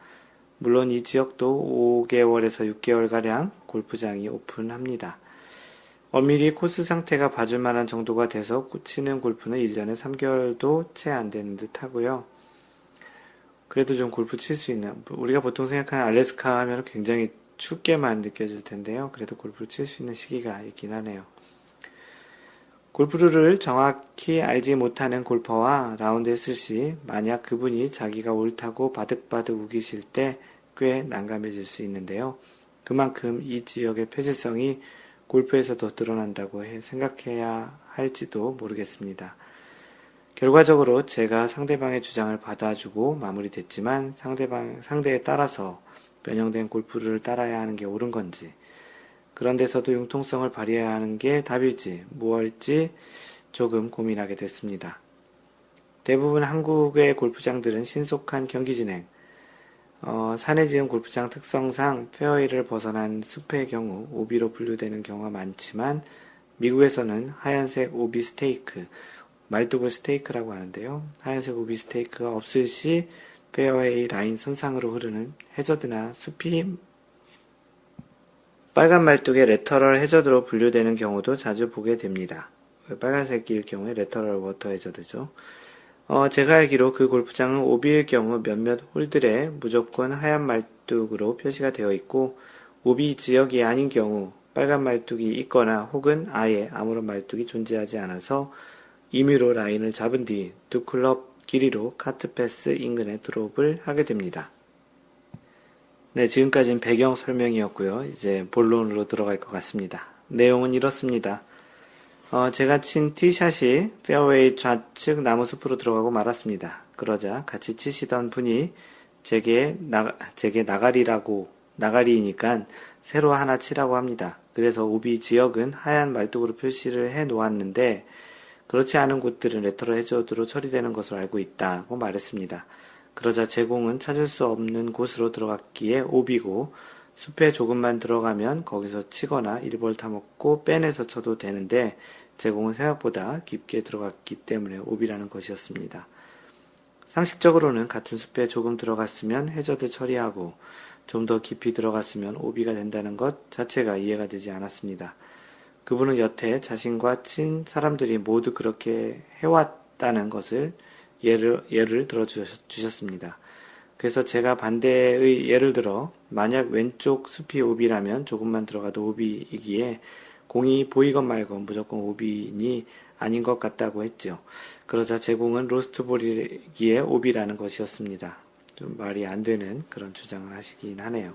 물론 이 지역도 5개월에서 6개월가량 골프장이 오픈합니다. 엄밀히 코스 상태가 봐줄 만한 정도가 돼서 치는 골프는 1년에 3개월도 채 안 되는 듯 하고요. 그래도 좀 골프 칠 수 있는, 우리가 보통 생각하는 알래스카 하면 굉장히 춥게만 느껴질 텐데요. 그래도 골프를 칠 수 있는 시기가 있긴 하네요. 골프룰을 정확히 알지 못하는 골퍼와 라운드 했을 시 만약 그분이 자기가 옳다고 바득바득 우기실 때 꽤 난감해질 수 있는데요. 그만큼 이 지역의 폐쇄성이 골프에서도 드러난다고 생각해야 할지도 모르겠습니다. 결과적으로 제가 상대방의 주장을 받아주고 마무리됐지만 상대에 따라서 변형된 골프를 따라야 하는 게 옳은 건지, 그런 데서도 융통성을 발휘해야 하는 게 답일지 무엇일지 조금 고민하게 됐습니다. 대부분 한국의 골프장들은 신속한 경기 진행, 산에 지은 골프장 특성상 페어웨이를 벗어난 숲의 경우 오비로 분류되는 경우가 많지만 미국에서는 하얀색 오비 스테이크, 말뚝을 스테이크라고 하는데요. 하얀색 오비 스테이크가 없을 시 페어웨이 라인 선상으로 흐르는 해저드나 숲이 빨간 말뚝의 레터럴 해저드로 분류되는 경우도 자주 보게 됩니다. 빨간색일 경우에 레터럴 워터 해저드죠. 제가 알기로 그 골프장은 오비일 경우 몇몇 홀들에 무조건 하얀 말뚝으로 표시가 되어 있고, 오비 지역이 아닌 경우 빨간 말뚝이 있거나 혹은 아예 아무런 말뚝이 존재하지 않아서 임의로 라인을 잡은 뒤 두 클럽 길이로 카트 패스 인근에 드롭을 하게 됩니다. 네, 지금까지는 배경 설명이었고요. 이제 본론으로 들어갈 것 같습니다. 내용은 이렇습니다. 제가 친 티샷이 페어웨이 좌측 나무숲으로 들어가고 말았습니다. 그러자 같이 치시던 분이 제게 나가리이니까 새로 하나 치라고 합니다. 그래서 오비 지역은 하얀 말뚝으로 표시를 해 놓았는데 그렇지 않은 곳들은 레터럴 해저드로 처리되는 것으로 알고 있다고 말했습니다. 그러자 제 공은 찾을 수 없는 곳으로 들어갔기에 오비고 숲에 조금만 들어가면 거기서 치거나 1볼 타먹고 빼내서 쳐도 되는데 제 공은 생각보다 깊게 들어갔기 때문에 오비라는 것이었습니다. 상식적으로는 같은 숲에 조금 들어갔으면 해저드 처리하고 좀 더 깊이 들어갔으면 오비가 된다는 것 자체가 이해가 되지 않았습니다. 그분은 여태 자신과 친 사람들이 모두 그렇게 해왔다는 것을 예를 들어 주셨습니다. 그래서 제가 반대의 예를 들어 만약 왼쪽 숲이 오비라면 조금만 들어가도 오비이기에 공이 보이건 말건 무조건 오비니 아닌 것 같다고 했죠. 그러자 제 공은 로스트볼이기에 오비라는 것이었습니다. 좀 말이 안 되는 그런 주장을 하시긴 하네요.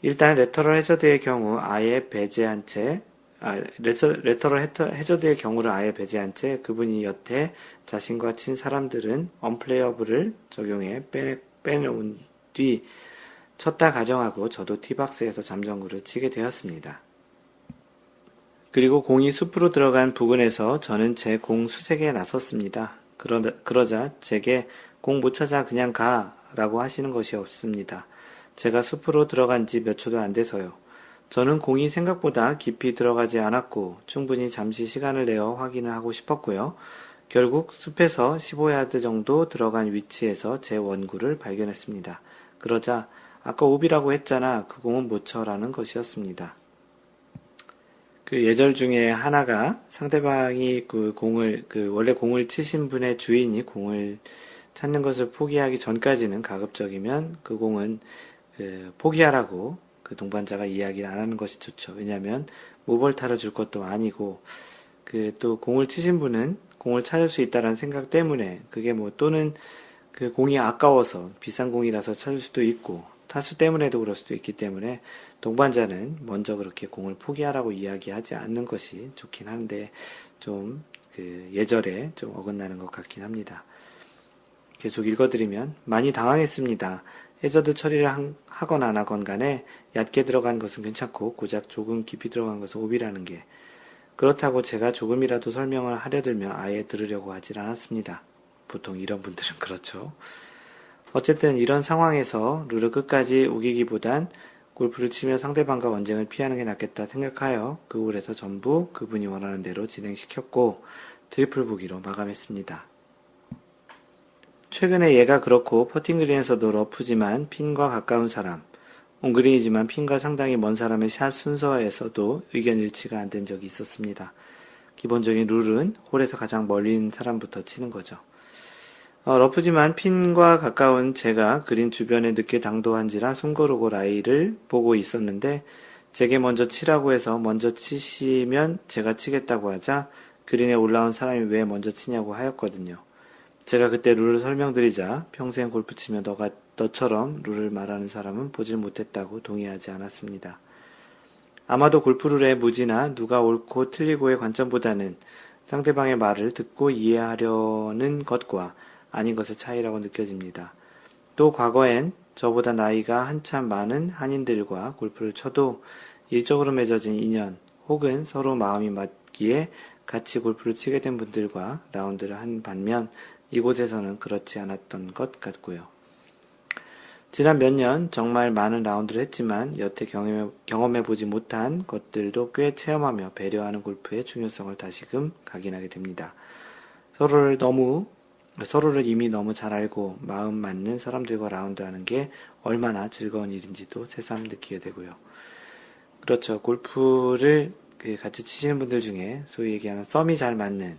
일단 레터럴 해저드의 경우 아예 배제한 채 레터럴 해저드의 경우를 아예 배제한 채 그분이 여태 자신과 친 사람들은 언플레이어블을 적용해 빼놓은 뒤 쳤다 가정하고 저도 티박스에서 잠정구를 치게 되었습니다. 그리고 공이 숲으로 들어간 부근에서 저는 제 공 수색에 나섰습니다. 그러자 제게 공 못 찾아 그냥 가 라고 하시는 것이 없습니다. 제가 숲으로 들어간 지 몇 초도 안 돼서요. 저는 공이 생각보다 깊이 들어가지 않았고 충분히 잠시 시간을 내어 확인을 하고 싶었고요. 결국 숲에서 15야드 정도 들어간 위치에서 제 원구를 발견했습니다. 그러자 아까 오비라고 했잖아. 그 공은 못 쳐라는 것이었습니다. 그 예절 중에 하나가 상대방이 원래 공을 치신 분의 주인이 공을 찾는 것을 포기하기 전까지는 가급적이면 그 공은 포기하라고 그 동반자가 이야기를 안 하는 것이 좋죠. 왜냐하면 모벌타를 줄 것도 아니고 또 공을 치신 분은 공을 찾을 수 있다는 생각 때문에 그게 또는 그 공이 아까워서 비싼 공이라서 찾을 수도 있고 타수 때문에도 그럴 수도 있기 때문에 동반자는 먼저 그렇게 공을 포기하라고 이야기하지 않는 것이 좋긴 한데 좀 예절에 좀 어긋나는 것 같긴 합니다. 계속 읽어드리면 많이 당황했습니다. 해저드 처리를 하건 안 하건 간에 얕게 들어간 것은 괜찮고 고작 조금 깊이 들어간 것은 오비라는 게 그렇다고 제가 조금이라도 설명을 하려 들면 아예 들으려고 하질 않았습니다. 보통 이런 분들은 그렇죠. 어쨌든 이런 상황에서 룰을 끝까지 우기기보단 골프를 치며 상대방과 언쟁을 피하는 게 낫겠다 생각하여 그 홀에서 전부 그분이 원하는 대로 진행시켰고 트리플 보기로 마감했습니다. 최근에 얘가 그렇고 퍼팅그린에서도 러프지만 핀과 가까운 사람, 온그린이지만 핀과 상당히 먼 사람의 샷 순서에서도 의견 일치가 안 된 적이 있었습니다. 기본적인 룰은 홀에서 가장 멀리 있는 사람부터 치는 거죠. 러프지만 핀과 가까운 제가 그린 주변에 늦게 당도한지라 숨 고르고 라이를 보고 있었는데 제게 먼저 치라고 해서 먼저 치시면 제가 치겠다고 하자 그린에 올라온 사람이 왜 먼저 치냐고 하였거든요. 제가 그때 룰을 설명드리자 평생 골프 치며 너처럼 룰을 말하는 사람은 보질 못했다고 동의하지 않았습니다. 아마도 골프 룰의 무지나 누가 옳고 틀리고의 관점보다는 상대방의 말을 듣고 이해하려는 것과 아닌 것의 차이라고 느껴집니다. 또 과거엔 저보다 나이가 한참 많은 한인들과 골프를 쳐도 일적으로 맺어진 인연 혹은 서로 마음이 맞기에 같이 골프를 치게 된 분들과 라운드를 한 반면 이곳에서는 그렇지 않았던 것 같고요. 지난 몇 년 정말 많은 라운드를 했지만 여태 경험해보지 못한 것들도 꽤 체험하며 배려하는 골프의 중요성을 다시금 각인하게 됩니다. 서로를 이미 너무 잘 알고 마음 맞는 사람들과 라운드하는 게 얼마나 즐거운 일인지도 새삼 느끼게 되고요. 그렇죠. 골프를 같이 치시는 분들 중에 소위 얘기하는 썸이 잘 맞는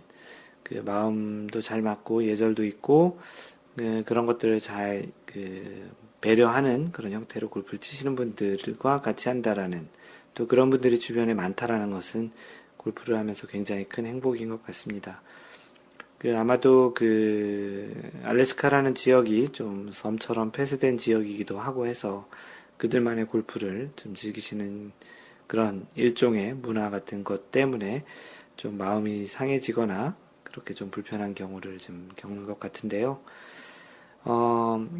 마음도 잘 맞고 예절도 있고 그런 것들을 잘 배려하는 그런 형태로 골프를 치시는 분들과 같이 한다라는 또 그런 분들이 주변에 많다라는 것은 골프를 하면서 굉장히 큰 행복인 것 같습니다. 아마도 알래스카라는 지역이 좀 섬처럼 폐쇄된 지역이기도 하고 해서 그들만의 골프를 좀 즐기시는 그런 일종의 문화 같은 것 때문에 좀 마음이 상해지거나 그렇게 좀 불편한 경우를 좀 겪는 것 같은데요.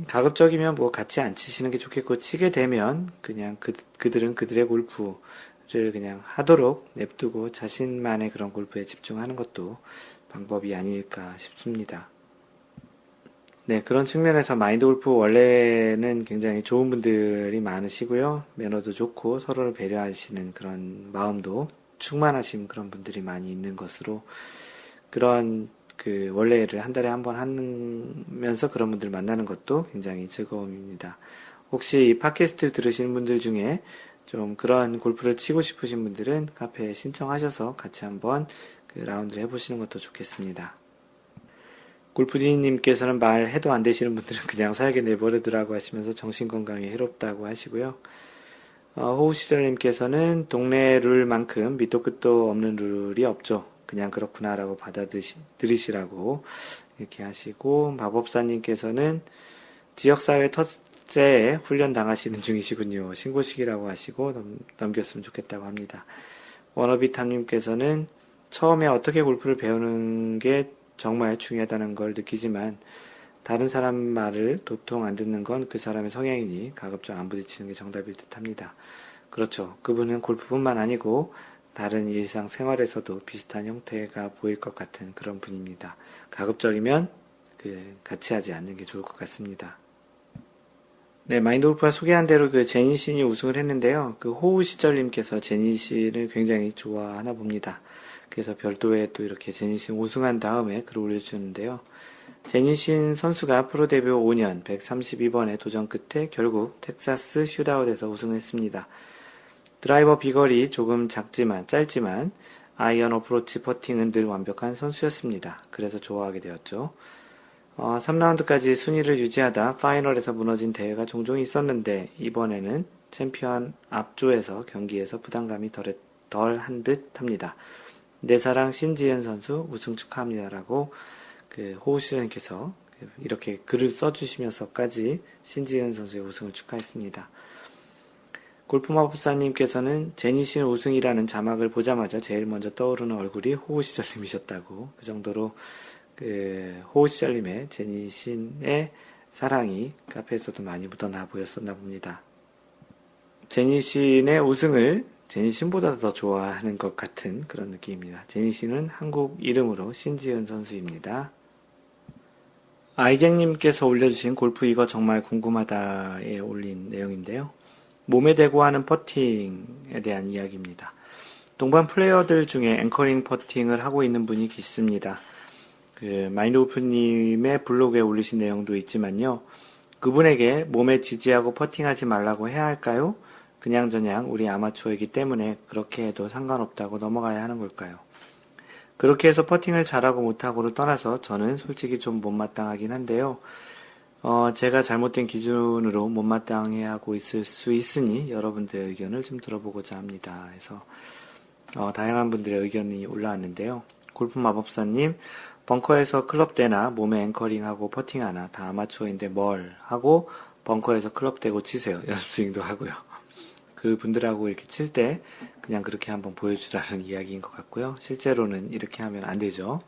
가급적이면 뭐 같이 안 치시는 게 좋겠고, 치게 되면 그냥 그들은 그들의 골프를 그냥 하도록 냅두고 자신만의 그런 골프에 집중하는 것도 방법이 아닐까 싶습니다. 네, 그런 측면에서 마인드 골프 원래는 굉장히 좋은 분들이 많으시고요. 매너도 좋고 서로를 배려하시는 그런 마음도 충만하신 그런 분들이 많이 있는 것으로 그런 원래를 한 달에 한 번 하면서 그런 분들 만나는 것도 굉장히 즐거움입니다. 혹시 이 팟캐스트를 들으시는 분들 중에 좀 그런 골프를 치고 싶으신 분들은 카페에 신청하셔서 같이 한번 라운드를 해보시는 것도 좋겠습니다. 골프지님께서는 말해도 안 되시는 분들은 그냥 살게 내버려두라고 하시면서 정신건강에 해롭다고 하시고요. 호우시절님께서는 동네 룰만큼 밑도 끝도 없는 룰이 없죠. 그냥 그렇구나라고 받아들이시라고 이렇게 하시고, 마법사님께서는 지역사회 텃세에 훈련 당하시는 중이시군요. 신고식이라고 하시고 넘겼으면 좋겠다고 합니다. 워너비탐님께서는 처음에 어떻게 골프를 배우는 게 정말 중요하다는 걸 느끼지만 다른 사람 말을 도통 안 듣는 건 그 사람의 성향이니 가급적 안 부딪히는 게 정답일 듯 합니다. 그렇죠. 그분은 골프뿐만 아니고 다른 일상 생활에서도 비슷한 형태가 보일 것 같은 그런 분입니다. 가급적이면 같이 하지 않는 게 좋을 것 같습니다. 네, 마인드 골프가 소개한 대로 제니 신이 우승을 했는데요. 호우 시절님께서 제니 신을 굉장히 좋아하나 봅니다. 그래서 별도의 또 이렇게 제니 신 우승한 다음에 글을 올려주는데요. 제니 신 선수가 프로 데뷔 5년 132번의 도전 끝에 결국 텍사스 슈트아웃에서 우승했습니다. 드라이버 비거리 조금 짧지만 아이언 어프로치 퍼팅은 늘 완벽한 선수였습니다. 그래서 좋아하게 되었죠. 3라운드까지 순위를 유지하다 파이널에서 무너진 대회가 종종 있었는데 이번에는 챔피언 앞조에서 경기에서 부담감이 덜한 듯 합니다. 내 사랑 신지은 선수 우승 축하합니다라고 호우씨님께서 이렇게 글을 써주시면서까지 신지은 선수의 우승을 축하했습니다. 골프마법사님께서는 제니신 우승이라는 자막을 보자마자 제일 먼저 떠오르는 얼굴이 호우시절님이셨다고 그 정도로 호우시절님의 제니신의 사랑이 카페에서도 많이 묻어나 보였었나 봅니다. 제니신의 우승을 제니신보다 더 좋아하는 것 같은 그런 느낌입니다. 제니신은 한국 이름으로 신지은 선수입니다. 아이쟁님께서 올려주신 골프 이거 정말 궁금하다에 올린 내용인데요. 몸에 대고 하는 퍼팅에 대한 이야기입니다. 동반 플레이어들 중에 앵커링 퍼팅을 하고 있는 분이 계십니다. 마인드 골프님의 블로그에 올리신 내용도 있지만요. 그분에게 몸에 지지하고 퍼팅하지 말라고 해야 할까요? 그냥저냥 우리 아마추어이기 때문에 그렇게 해도 상관없다고 넘어가야 하는 걸까요? 그렇게 해서 퍼팅을 잘하고 못하고를 떠나서 저는 솔직히 좀 못마땅하긴 한데요. 제가 잘못된 기준으로 못마땅해 하고 있을 수 있으니 여러분들의 의견을 좀 들어보고자 합니다. 그래서 다양한 분들의 의견이 올라왔는데요. 골프 마법사님, 벙커에서 클럽대나 몸에 앵커링하고 퍼팅하나 다 아마추어인데 뭘 하고 벙커에서 클럽대고 치세요. 연습스윙도 하고요. 그 분들하고 이렇게 칠 때 그냥 그렇게 한번 보여주라는 이야기인 것 같고요. 실제로는 이렇게 하면 안 되죠.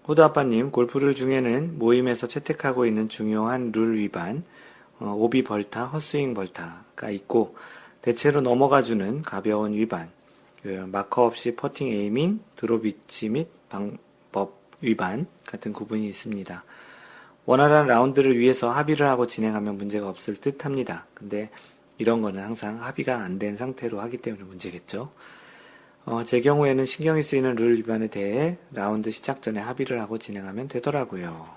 호두아빠님, 골프를 중에는 모임에서 채택하고 있는 중요한 룰 위반, 오비 벌타, 헛스윙 벌타가 있고 대체로 넘어가주는 가벼운 위반, 마커 없이 퍼팅 에이밍, 드롭 위치 및 방법 위반 같은 구분이 있습니다. 원활한 라운드를 위해서 합의를 하고 진행하면 문제가 없을 듯 합니다. 근데 이런 거는 항상 합의가 안 된 상태로 하기 때문에 문제겠죠. 제 경우에는 신경이 쓰이는 룰 위반에 대해 라운드 시작 전에 합의를 하고 진행하면 되더라고요.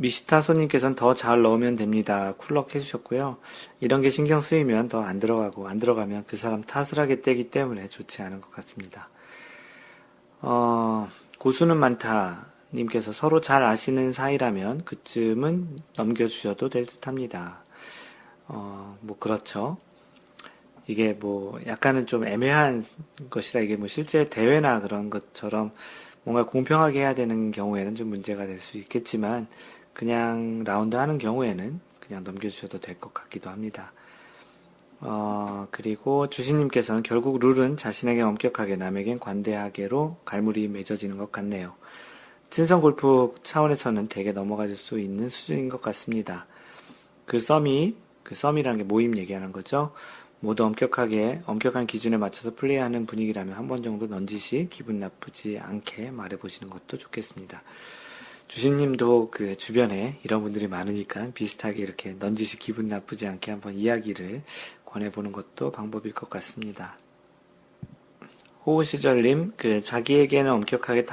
미시타 손님께서는 더 잘 넣으면 됩니다. 쿨럭 해주셨고요. 이런 게 신경 쓰이면 더 안 들어가고 안 들어가면 그 사람 탓을 하게 되기 때문에 좋지 않은 것 같습니다. 고수는 많다. 님께서 서로 잘 아시는 사이라면 그쯤은 넘겨주셔도 될 듯 합니다. 뭐 그렇죠. 이게 뭐 약간은 좀 애매한 것이라 이게 뭐 실제 대회나 그런 것처럼 뭔가 공평하게 해야 되는 경우에는 좀 문제가 될 수 있겠지만 그냥 라운드 하는 경우에는 그냥 넘겨주셔도 될 것 같기도 합니다. 그리고 주신님께서는 결국 룰은 자신에게 엄격하게 남에겐 관대하게로 갈무리 맺어지는 것 같네요. 친선 골프 차원에서는 대개 넘어갈 수 있는 수준인 것 같습니다. 그 썸이라는 게 모임 얘기하는 거죠. 모두 엄격한 기준에 맞춰서 플레이하는 분위기라면 한 번 정도 넌지시 기분 나쁘지 않게 말해보시는 것도 좋겠습니다. 주신님도 그 주변에 이런 분들이 많으니까 비슷하게 이렇게 넌지시 기분 나쁘지 않게 한번 이야기를 권해보는 것도 방법일 것 같습니다. 호우시절님, 자기에게는 엄격하게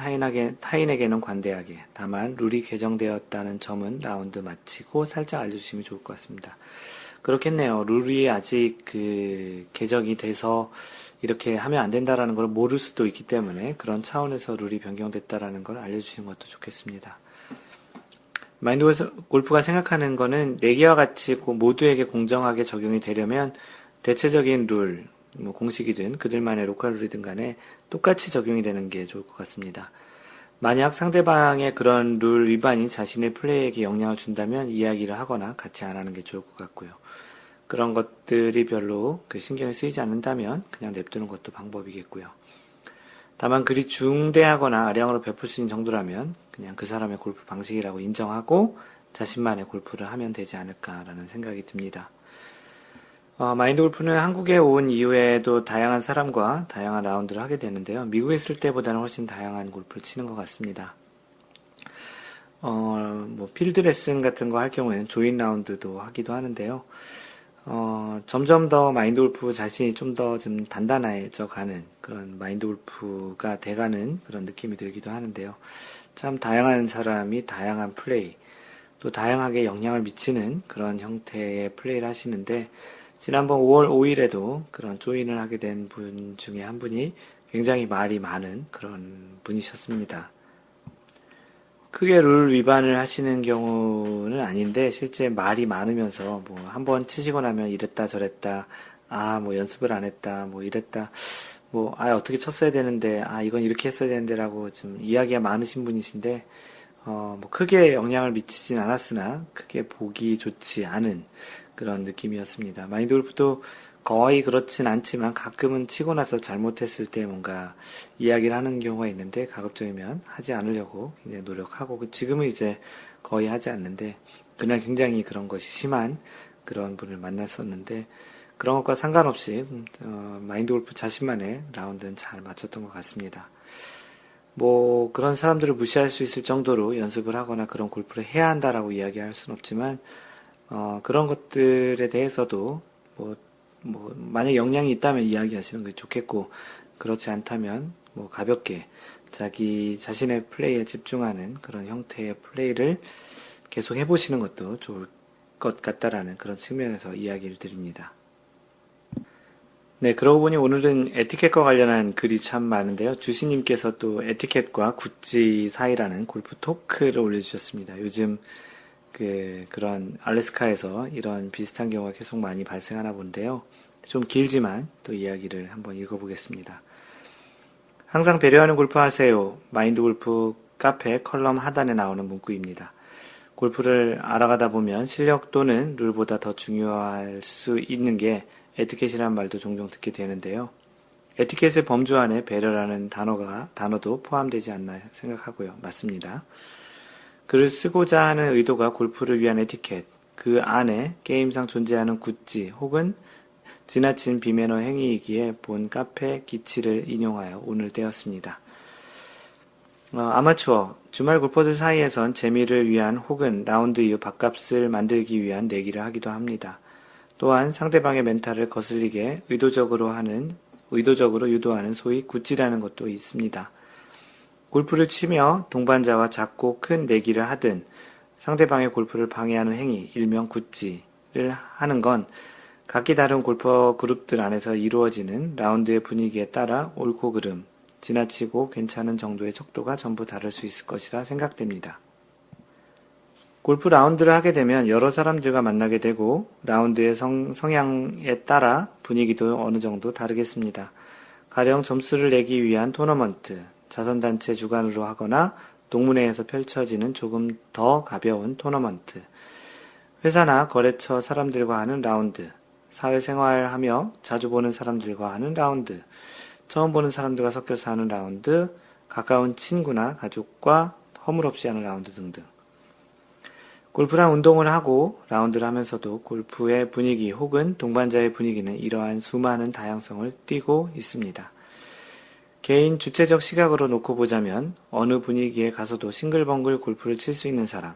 타인에게는 관대하게. 다만, 룰이 개정되었다는 점은 라운드 마치고 살짝 알려주시면 좋을 것 같습니다. 그렇겠네요. 룰이 아직 개정이 돼서 이렇게 하면 안 된다라는 걸 모를 수도 있기 때문에 그런 차원에서 룰이 변경됐다라는 걸 알려주시는 것도 좋겠습니다. 마인드 골프가 생각하는 거는 내기와 같이 모두에게 공정하게 적용이 되려면 대체적인 룰, 뭐 공식이든 그들만의 로컬 룰이든 간에 똑같이 적용이 되는 게 좋을 것 같습니다. 만약 상대방의 그런 룰 위반이 자신의 플레이에게 영향을 준다면 이야기를 하거나 같이 안 하는 게 좋을 것 같고요. 그런 것들이 별로 신경이 쓰이지 않는다면 그냥 냅두는 것도 방법이겠고요. 다만 그리 중대하거나 아량으로 베풀 수 있는 정도라면 그냥 그 사람의 골프 방식이라고 인정하고 자신만의 골프를 하면 되지 않을까라는 생각이 듭니다. 마인드 골프는 한국에 온 이후에도 다양한 사람과 다양한 라운드를 하게 되는데요. 미국에 있을 때보다는 훨씬 다양한 골프를 치는 것 같습니다. 뭐 필드 레슨 같은 거 할 경우에는 조인 라운드도 하기도 하는데요. 점점 더 마인드 골프 자신이 좀 더 좀 단단해져 가는 그런 마인드 골프가 돼가는 그런 느낌이 들기도 하는데요. 참 다양한 사람이 다양한 플레이, 또 다양하게 영향을 미치는 그런 형태의 플레이를 하시는데, 지난번 5월 5일에도 그런 조인을 하게 된 분 중에 한 분이 굉장히 말이 많은 그런 분이셨습니다. 크게 룰 위반을 하시는 경우는 아닌데 실제 말이 많으면서 뭐 한번 치시고 나면 이랬다 저랬다, 뭐 연습을 안 했다, 뭐 이랬다, 뭐 어떻게 쳤어야 되는데, 이건 이렇게 했어야 되는데라고 좀 이야기가 많으신 분이신데, 뭐 크게 영향을 미치진 않았으나 크게 보기 좋지 않은 그런 느낌이었습니다. 마인드 골프도 거의 그렇진 않지만 가끔은 치고 나서 잘못했을 때 뭔가 이야기를 하는 경우가 있는데, 가급적이면 하지 않으려고 굉장히 노력하고, 지금은 이제 거의 하지 않는데 그날 굉장히 그런 것이 심한 그런 분을 만났었는데, 그런 것과 상관없이 마인드 골프 자신만의 라운드는 잘 맞췄던 것 같습니다. 뭐 그런 사람들을 무시할 수 있을 정도로 연습을 하거나 그런 골프를 해야 한다라고 이야기할 수는 없지만, 그런 것들에 대해서도 뭐 만약 영향이 있다면 이야기하시는 게 좋겠고, 그렇지 않다면 뭐 가볍게 자신의 플레이에 집중하는 그런 형태의 플레이를 계속 해보시는 것도 좋을 것 같다라는 그런 측면에서 이야기를 드립니다. 네, 그러고 보니 오늘은 에티켓과 관련한 글이 참 많은데요. 주시님께서 또 에티켓과 구찌 사이라는 골프 토크를 올려주셨습니다. 요즘 그런 알래스카에서 이런 비슷한 경우가 계속 많이 발생하나 본데요. 좀 길지만 또 이야기를 한번 읽어보겠습니다. 항상 배려하는 골프 하세요. 마인드 골프 카페 컬럼 하단에 나오는 문구입니다. 골프를 알아가다 보면 실력 또는 룰보다 더 중요할 수 있는 게 에티켓이라는 말도 종종 듣게 되는데요. 에티켓의 범주 안에 배려라는 단어도 포함되지 않나 생각하고요. 맞습니다. 글을 쓰고자 하는 의도가 골프를 위한 에티켓, 그 안에 게임상 존재하는 구찌 혹은 지나친 비매너 행위이기에 본 카페 기치를 인용하여 오늘 떼었습니다. 아마추어, 주말 골퍼들 사이에선 재미를 위한 혹은 라운드 이후 밥값을 만들기 위한 내기를 하기도 합니다. 또한 상대방의 멘탈을 거슬리게 의도적으로 유도하는 소위 구찌라는 것도 있습니다. 골프를 치며 동반자와 작고 큰 내기를 하든 상대방의 골프를 방해하는 행위, 일명 굿지를 하는 건 각기 다른 골퍼 그룹들 안에서 이루어지는 라운드의 분위기에 따라 옳고 그름, 지나치고 괜찮은 정도의 척도가 전부 다를 수 있을 것이라 생각됩니다. 골프 라운드를 하게 되면 여러 사람들과 만나게 되고 라운드의 성향에 따라 분위기도 어느 정도 다르겠습니다. 가령 점수를 내기 위한 토너먼트, 자선단체 주관으로 하거나 동문회에서 펼쳐지는 조금 더 가벼운 토너먼트, 회사나 거래처 사람들과 하는 라운드, 사회생활하며 자주 보는 사람들과 하는 라운드, 처음 보는 사람들과 섞여서 하는 라운드, 가까운 친구나 가족과 허물없이 하는 라운드 등등. 골프란 운동을 하고 라운드를 하면서도 골프의 분위기 혹은 동반자의 분위기는 이러한 수많은 다양성을 띠고 있습니다. 개인 주체적 시각으로 놓고 보자면 어느 분위기에 가서도 싱글벙글 골프를 칠 수 있는 사람,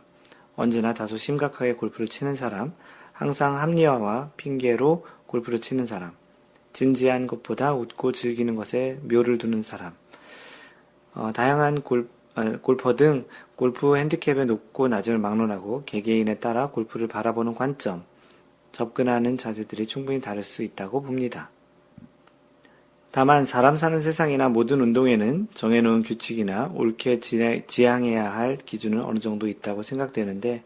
언제나 다소 심각하게 골프를 치는 사람, 항상 합리화와 핑계로 골프를 치는 사람, 진지한 것보다 웃고 즐기는 것에 묘를 두는 사람, 다양한 골퍼 등 골프 핸디캡의 높고 낮음을 막론하고 개개인에 따라 골프를 바라보는 관점, 접근하는 자세들이 충분히 다를 수 있다고 봅니다. 다만 사람 사는 세상이나 모든 운동에는 정해놓은 규칙이나 옳게 지향해야 할 기준은 어느 정도 있다고 생각되는데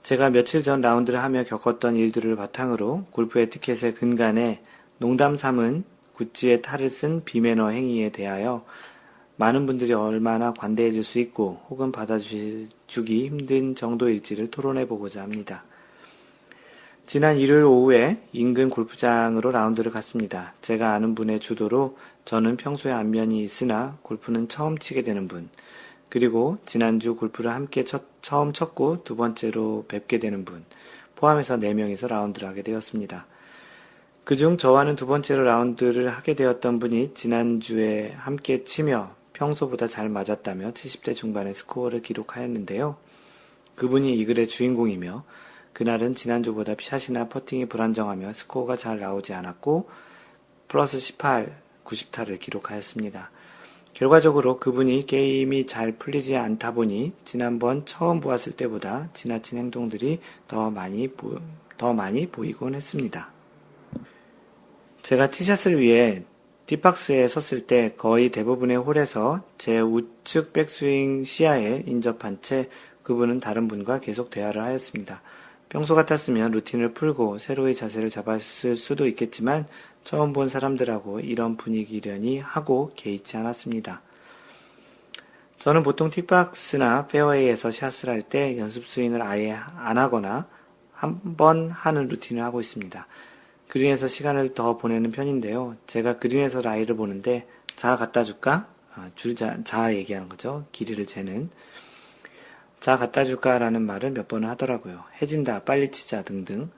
제가 며칠 전 라운드를 하며 겪었던 일들을 바탕으로 골프 에티켓의 근간에 농담 삼은 구찌의 탈을 쓴 비매너 행위에 대하여 많은 분들이 얼마나 관대해질 수 있고 혹은 받아주기 힘든 정도일지를 토론해보고자 합니다. 지난 일요일 오후에 인근 골프장으로 라운드를 갔습니다. 제가 아는 분의 주도로 저는 평소에 안면이 있으나 골프는 처음 치게 되는 분, 그리고 지난주 골프를 함께 처음 쳤고 두 번째로 뵙게 되는 분, 포함해서 4명이서 라운드를 하게 되었습니다. 그중 저와는 두 번째로 라운드를 하게 되었던 분이 지난주에 함께 치며 평소보다 잘 맞았다며 70대 중반의 스코어를 기록하였는데요. 그분이 이 글의 주인공이며 그날은 지난주보다 샷이나 퍼팅이 불안정하며 스코어가 잘 나오지 않았고 플러스 18, 90타를 기록하였습니다. 결과적으로 그분이 게임이 잘 풀리지 않다 보니 지난번 처음 보았을 때보다 지나친 행동들이 더 많이 보이곤 했습니다. 제가 티샷을 위해 티박스에 섰을 때 거의 대부분의 홀에서 제 우측 백스윙 시야에 인접한 채 그분은 다른 분과 계속 대화를 하였습니다. 평소 같았으면 루틴을 풀고 새로의 자세를 잡았을 수도 있겠지만 처음 본 사람들하고 이런 분위기려니 하고 개의치 않았습니다. 저는 보통 틱박스나 페어웨이에서 샷을 할 때 연습 스윙을 아예 안 하거나 한 번 하는 루틴을 하고 있습니다. 그린에서 시간을 더 보내는 편인데요. 제가 그린에서 라이를 보는데 자 갖다 줄까? 자 얘기하는 거죠. 길이를 재는. 자 갖다 줄까? 라는 말을 몇 번을 하더라고요. 해진다, 빨리 치자 등등.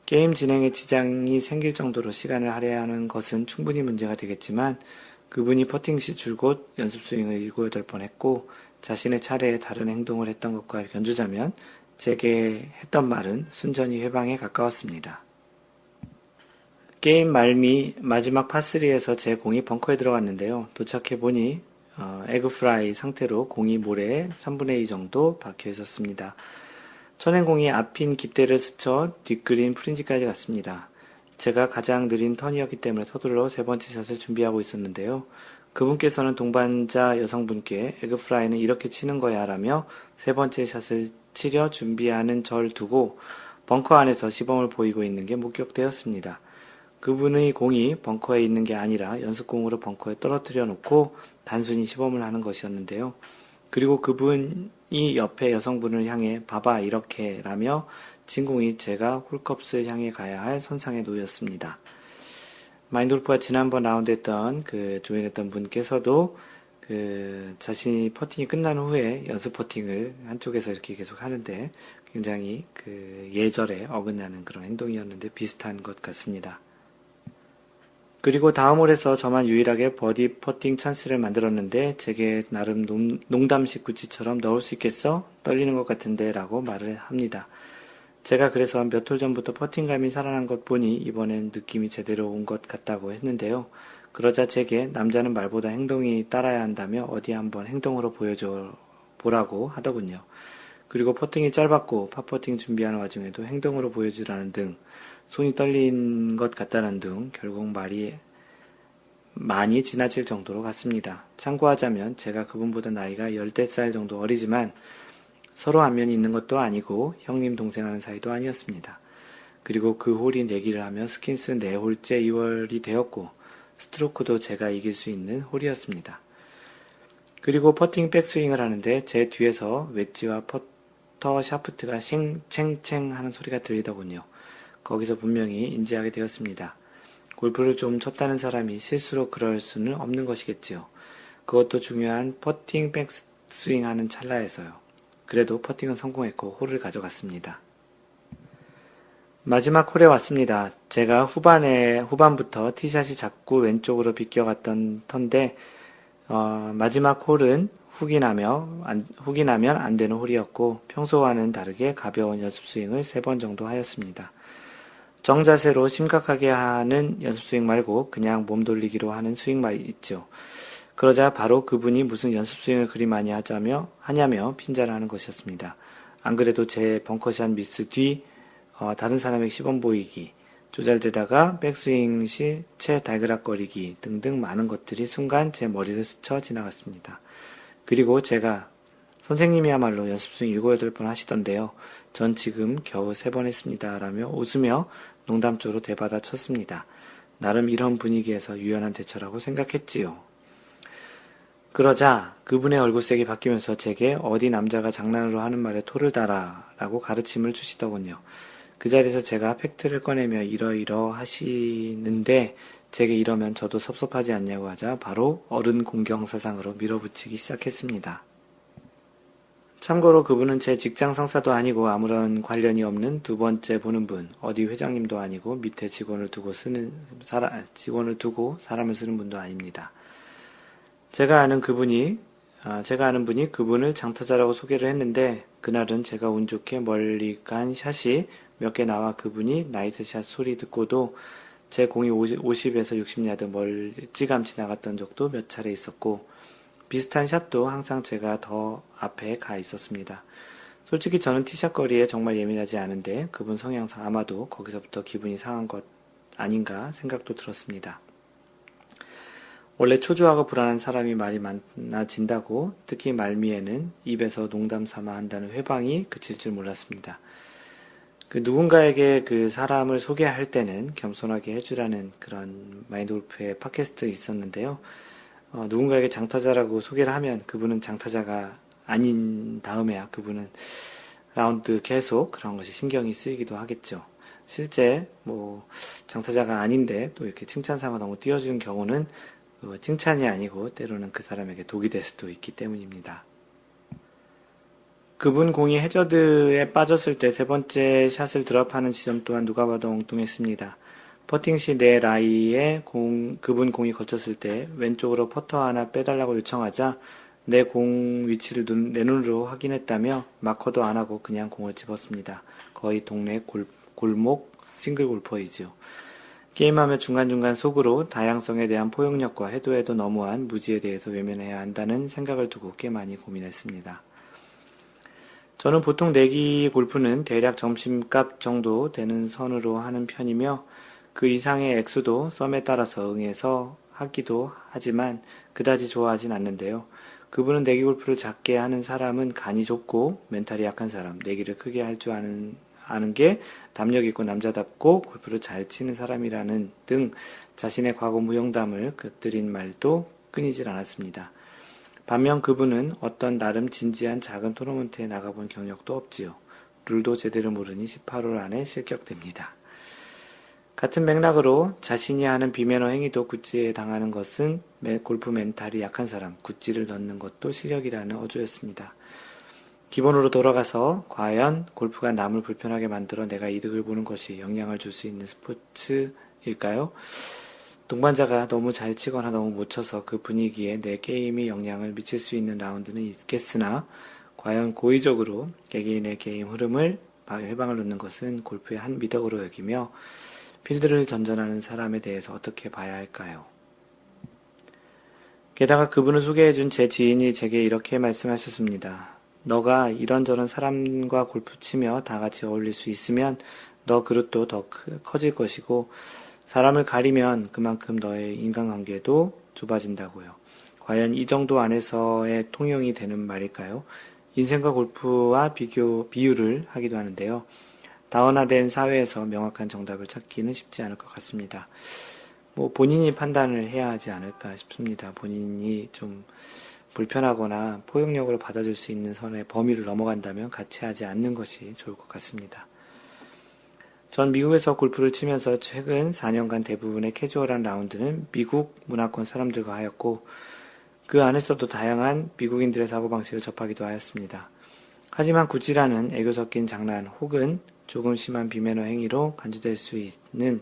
게임 진행에 지장이 생길 정도로 시간을 할애하는 것은 충분히 문제가 되겠지만 그분이 퍼팅시 줄곧 연습 스윙을 7, 8번 했고 자신의 차례에 다른 행동을 했던 것과 견주자면 제게 했던 말은 순전히 회방에 가까웠습니다. 게임 말미 마지막 파3에서 제 공이 벙커에 들어갔는데요. 도착해보니 에그프라이 상태로 공이 모래에 3분의 2 정도 박혀 있었습니다. 천행공이 앞인 깃대를 스쳐 뒷그린 프린지까지 갔습니다. 제가 가장 느린 턴이었기 때문에 서둘러 세 번째 샷을 준비하고 있었는데요. 그분께서는 동반자 여성분께 에그프라이는 이렇게 치는 거야 라며 세 번째 샷을 치려 준비하는 절 두고 벙커 안에서 시범을 보이고 있는 게 목격되었습니다. 그분의 공이 벙커에 있는 게 아니라 연습공으로 벙커에 떨어뜨려 놓고 단순히 시범을 하는 것이었는데요. 그리고 그분이 옆에 여성분을 향해 봐봐 이렇게 라며 진공이 제가 홀컵스를 향해 가야 할 선상에 놓였습니다. 마인돌프가 지난번 라운드 했던 조인했던 분께서도 자신이 퍼팅이 끝난 후에 연습 퍼팅을 한쪽에서 이렇게 계속 하는데 굉장히 예절에 어긋나는 그런 행동이었는데 비슷한 것 같습니다. 그리고 다음 홀에서 저만 유일하게 버디 퍼팅 찬스를 만들었는데 제게 나름 농담식 구찌처럼 넣을 수 있겠어? 떨리는 것 같은데 라고 말을 합니다. 제가 그래서 몇 홀 전부터 퍼팅감이 살아난 것 보니 이번엔 느낌이 제대로 온 것 같다고 했는데요. 그러자 제게 남자는 말보다 행동이 따라야 한다며 어디 한번 행동으로 보여줘 보라고 하더군요. 그리고 퍼팅이 짧았고 팝퍼팅 준비하는 와중에도 행동으로 보여주라는 등 손이 떨린 것 같다는 등 결국 말이 많이 지나칠 정도로 갔습니다. 참고하자면 제가 그분보다 나이가 10살 정도 어리지만 서로 안면이 있는 것도 아니고 형님 동생 하는 사이도 아니었습니다. 그리고 그 홀이 내기를 하며 스킨스 4홀째 2월이 되었고 스트로크도 제가 이길 수 있는 홀이었습니다. 그리고 퍼팅 백스윙을 하는데 제 뒤에서 웨지와 퍼터 샤프트가 챙챙 하는 소리가 들리더군요. 거기서 분명히 인지하게 되었습니다. 골프를 좀 쳤다는 사람이 실수로 그럴 수는 없는 것이겠지요. 그것도 중요한 퍼팅 백스윙 하는 찰나에서요. 그래도 퍼팅은 성공했고 홀을 가져갔습니다. 마지막 홀에 왔습니다. 제가 후반부터 티샷이 자꾸 왼쪽으로 비껴갔던 터인데 마지막 홀은 훅이 나면 안 되는 홀이었고 평소와는 다르게 가벼운 연습 스윙을 3번 정도 하였습니다. 정자세로 심각하게 하는 연습 스윙 말고 그냥 몸 돌리기로 하는 스윙만 있죠. 그러자 바로 그분이 무슨 연습 스윙을 그리 많이 하냐며 핀잔을 하는 것이었습니다. 안 그래도 제 벙커샷 미스 뒤 다른 사람에게 시범 보이기, 조잘되다가 백스윙 시 채 달그락거리기 등등 많은 것들이 순간 제 머리를 스쳐 지나갔습니다. 그리고 제가 선생님이야말로 연습 스윙 7, 8번 하시던데요. 전 지금 겨우 3번 했습니다. 라며 웃으며 농담조로 대받아 쳤습니다. 나름 이런 분위기에서 유연한 대처라고 생각했지요. 그러자 그분의 얼굴색이 바뀌면서 제게 어디 남자가 장난으로 하는 말에 토를 달아 라고 가르침을 주시더군요. 그 자리에서 제가 팩트를 꺼내며 이러이러 하시는데 제게 이러면 저도 섭섭하지 않냐고 하자 바로 어른 공경 사상으로 밀어붙이기 시작했습니다. 참고로 그분은 제 직장 상사도 아니고 아무런 관련이 없는 두 번째 보는 분, 어디 회장님도 아니고 밑에 직원을 두고 사람을 쓰는 분도 아닙니다. 제가 아는 분이 그분을 장타자라고 소개를 했는데 그날은 제가 운 좋게 멀리 간 샷이 몇 개 나와 그분이 나이스샷 소리 듣고도 제 공이 50에서 60야드 멀찌감치 나갔던 적도 몇 차례 있었고 비슷한 샷도 항상 제가 더 앞에 가 있었습니다. 솔직히 저는 티샷 거리에 정말 예민하지 않은데 그분 성향상 아마도 거기서부터 기분이 상한 것 아닌가 생각도 들었습니다. 원래 초조하고 불안한 사람이 말이 많아진다고 특히 말미에는 입에서 농담 삼아 한다는 회방이 그칠 줄 몰랐습니다. 누군가에게 그 사람을 소개할 때는 겸손하게 해주라는 그런 마인드 골프의 팟캐스트 있었는데요. 누군가에게 장타자라고 소개를 하면 그분은 장타자가 아닌 다음에야 그분은 라운드 계속 그런 것이 신경이 쓰이기도 하겠죠. 실제 장타자가 아닌데 또 이렇게 칭찬삼아 너무 띄워주는 경우는 칭찬이 아니고 때로는 그 사람에게 독이 될 수도 있기 때문입니다. 그분 공이 해저드에 빠졌을 때 3번째 샷을 드랍하는 지점 또한 누가 봐도 엉뚱했습니다. 퍼팅 시 내 라이에 그분 공이 거쳤을 때 왼쪽으로 퍼터 하나 빼달라고 요청하자 내 공 위치를 내 눈으로 확인했다며 마커도 안 하고 그냥 공을 집었습니다. 거의 동네 골목 싱글 골퍼이지요. 게임하며 중간중간 속으로 다양성에 대한 포용력과 해도 너무한 무지에 대해서 외면해야 한다는 생각을 두고 꽤 많이 고민했습니다. 저는 보통 내기 골프는 대략 점심값 정도 되는 선으로 하는 편이며 그 이상의 액수도 썸에 따라서 응해서 하기도 하지만 그다지 좋아하진 않는데요. 그분은 내기 골프를 작게 하는 사람은 간이 좁고 멘탈이 약한 사람, 내기를 크게 할 줄 아는 게 담력 있고 남자답고 골프를 잘 치는 사람이라는 등 자신의 과거 무용담을 곁들인 말도 끊이질 않았습니다. 반면 그분은 어떤 나름 진지한 작은 토너먼트에 나가본 경력도 없지요. 룰도 제대로 모르니 18홀 안에 실격됩니다. 같은 맥락으로 자신이 하는 비매너 행위도 구찌에 당하는 것은 골프 멘탈이 약한 사람, 구찌를 넣는 것도 실력이라는 어조였습니다. 기본으로 돌아가서 과연 골프가 남을 불편하게 만들어 내가 이득을 보는 것이 영향을 줄 수 있는 스포츠일까요? 동반자가 너무 잘 치거나 너무 못 쳐서 그 분위기에 내 게임이 영향을 미칠 수 있는 라운드는 있겠으나 과연 고의적으로 개개인의 게임 흐름을 회방을 놓는 것은 골프의 한 미덕으로 여기며 필드를 전전하는 사람에 대해서 어떻게 봐야 할까요? 게다가 그분을 소개해준 제 지인이 제게 이렇게 말씀하셨습니다. 너가 이런저런 사람과 골프 치며 다 같이 어울릴 수 있으면 너 그릇도 더 커질 것이고 사람을 가리면 그만큼 너의 인간관계도 좁아진다고요. 과연 이 정도 안에서의 통용이 되는 말일까요? 인생과 골프와 비유를 하기도 하는데요. 다원화된 사회에서 명확한 정답을 찾기는 쉽지 않을 것 같습니다. 본인이 판단을 해야 하지 않을까 싶습니다. 본인이 좀 불편하거나 포용력으로 받아줄 수 있는 선의 범위를 넘어간다면 같이 하지 않는 것이 좋을 것 같습니다. 전 미국에서 골프를 치면서 최근 4년간 대부분의 캐주얼한 라운드는 미국 문화권 사람들과 하였고 그 안에서도 다양한 미국인들의 사고방식을 접하기도 하였습니다. 하지만 굿이라는 애교 섞인 장난 혹은 조금 심한 비매너 행위로 간주될 수 있는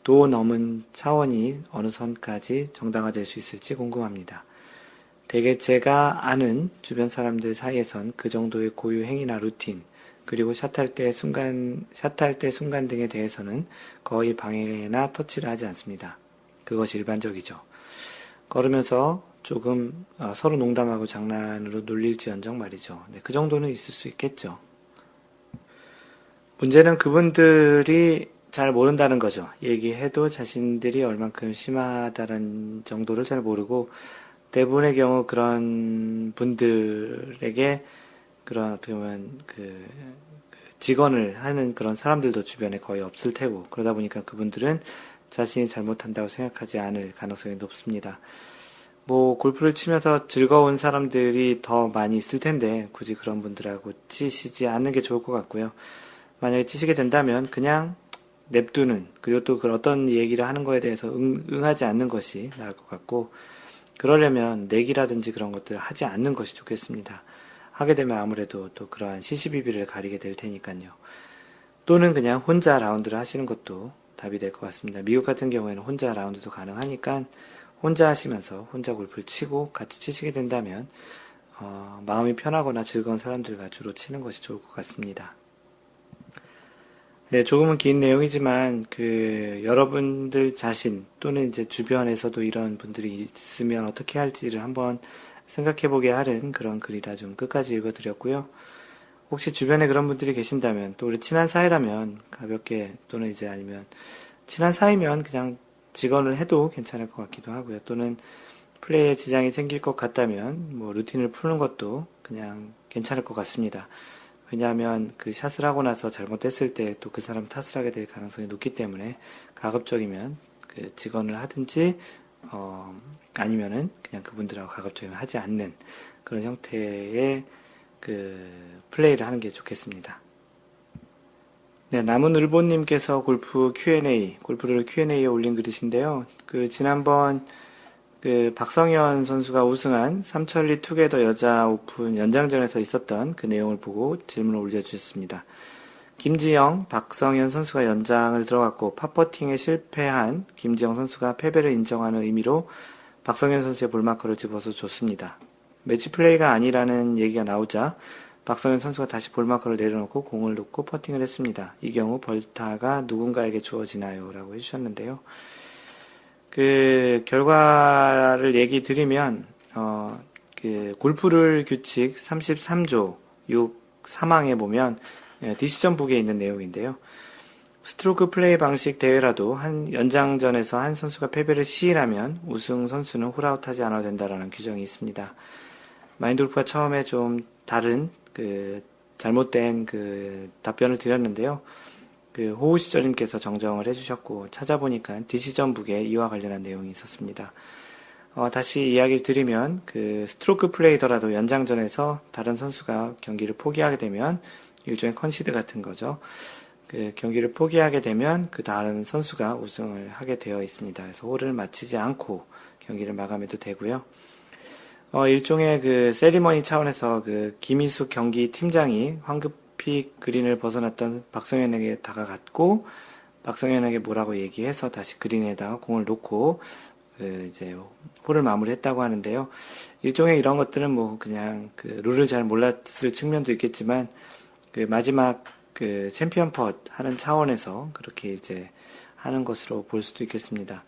도 넘은 차원이 어느 선까지 정당화될 수 있을지 궁금합니다. 대개 제가 아는 주변 사람들 사이에선 그 정도의 고유 행위나 루틴, 그리고 샷할 때 순간 등에 대해서는 거의 방해나 터치를 하지 않습니다. 그것이 일반적이죠. 걸으면서 조금 서로 농담하고 장난으로 놀릴지언정 말이죠. 네, 그 정도는 있을 수 있겠죠. 문제는 그분들이 잘 모른다는 거죠. 얘기해도 자신들이 얼만큼 심하다는 정도를 잘 모르고 대부분의 경우 그런 분들에게 그런 어떻게 보면 직언을 하는 그런 사람들도 주변에 거의 없을 테고 그러다 보니까 그분들은 자신이 잘못한다고 생각하지 않을 가능성이 높습니다. 골프를 치면서 즐거운 사람들이 더 많이 있을 텐데 굳이 그런 분들하고 치시지 않는 게 좋을 것 같고요. 만약에 치시게 된다면 그냥 냅두는, 그리고 또 그 어떤 얘기를 하는 거에 대해서 응하지 않는 것이 나을 것 같고, 그러려면 내기라든지 그런 것들을 하지 않는 것이 좋겠습니다. 하게 되면 아무래도 또 그러한 시시비비를 가리게 될 테니까요. 또는 그냥 혼자 라운드를 하시는 것도 답이 될 것 같습니다. 미국 같은 경우에는 혼자 라운드도 가능하니까 혼자 하시면서 혼자 골프를 치고 같이 치시게 된다면 마음이 편하거나 즐거운 사람들과 주로 치는 것이 좋을 것 같습니다. 네, 조금은 긴 내용이지만 여러분들 자신 또는 이제 주변에서도 이런 분들이 있으면 어떻게 할지를 한번 생각해보게 하는 그런 글이라 좀 끝까지 읽어드렸고요. 혹시 주변에 그런 분들이 계신다면 또 우리 친한 사이라면 가볍게 또는 이제 아니면 친한 사이면 그냥 직언을 해도 괜찮을 것 같기도 하고요. 또는 플레이에 지장이 생길 것 같다면 루틴을 푸는 것도 그냥 괜찮을 것 같습니다. 왜냐하면 그 샷을 하고 나서 잘못했을 때 또 그 사람 탓을 하게 될 가능성이 높기 때문에 가급적이면 직언을 하든지 아니면은 그냥 그분들하고 가급적이면 하지 않는 그런 형태의 플레이를 하는 게 좋겠습니다. 네, 남은을보님께서 골프를 Q&A에 올린 글이신데요. 지난번 박성현 선수가 우승한 삼천리 투게더 여자 오픈 연장전에서 있었던 그 내용을 보고 질문을 올려주셨습니다. 김지영, 박성현 선수가 연장을 들어갔고 팟퍼팅에 실패한 김지영 선수가 패배를 인정하는 의미로 박성현 선수의 볼마커를 집어서 줬습니다. 매치 플레이가 아니라는 얘기가 나오자 박성현 선수가 다시 볼마커를 내려놓고 공을 놓고 퍼팅을 했습니다. 이 경우 벌타가 누군가에게 주어지나요? 라고 해주셨는데요. 결과를 얘기 드리면, 골프룰 규칙 33조 6 3항에 보면, 디시전 북에 있는 내용인데요. 스트로크 플레이 방식 대회라도 한 연장전에서 한 선수가 패배를 시인하면 우승 선수는 홀아웃하지 않아도 된다라는 규정이 있습니다. 마인드골프가 처음에 좀 다른, 잘못된 답변을 드렸는데요. 호우시절님께서 정정을 해주셨고 찾아보니까 디시전 북에 이와 관련한 내용이 있었습니다. 다시 이야기를 드리면 스트로크 플레이더라도 연장전에서 다른 선수가 경기를 포기하게 되면 일종의 컨시드 같은 거죠. 경기를 포기하게 되면 다른 선수가 우승을 하게 되어 있습니다. 그래서 홀을 마치지 않고 경기를 마감해도 되고요. 일종의 세리머니 차원에서 김희숙 경기 팀장이 황급히 그린을 벗어났던 박성현에게 다가갔고 박성현에게 뭐라고 얘기해서 다시 그린에다가 공을 놓고 이제 홀을 마무리했다고 하는데요. 일종의 이런 것들은 그냥 룰을 잘 몰랐을 측면도 있겠지만 마지막 챔피언 펫 하는 차원에서 그렇게 이제 하는 것으로 볼 수도 있겠습니다.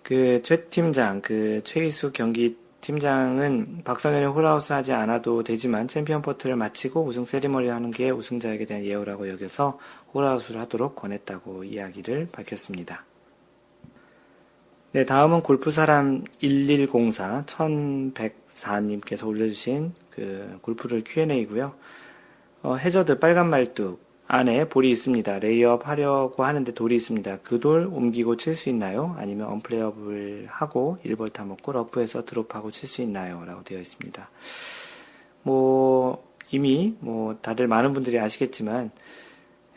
최 팀장, 최희수 경기 팀장은 박성현이 홀아웃을 하지 않아도 되지만 챔피언 퍼트를 마치고 우승 세리머니를 하는 게 우승자에게 대한 예우라고 여겨서 홀아웃을 하도록 권했다고 이야기를 밝혔습니다. 네, 다음은 골프사람 1104 1104님께서 올려주신 그 골프를 Q&A고요. 해저드 빨간 말뚝 안에 볼이 있습니다. 레이업 하려고 하는데 돌이 있습니다. 그 돌 옮기고 칠 수 있나요? 아니면 언플레이업을 하고 1벌 타먹고 러프에서 드롭하고 칠 수 있나요? 라고 되어 있습니다. 이미 다들 많은 분들이 아시겠지만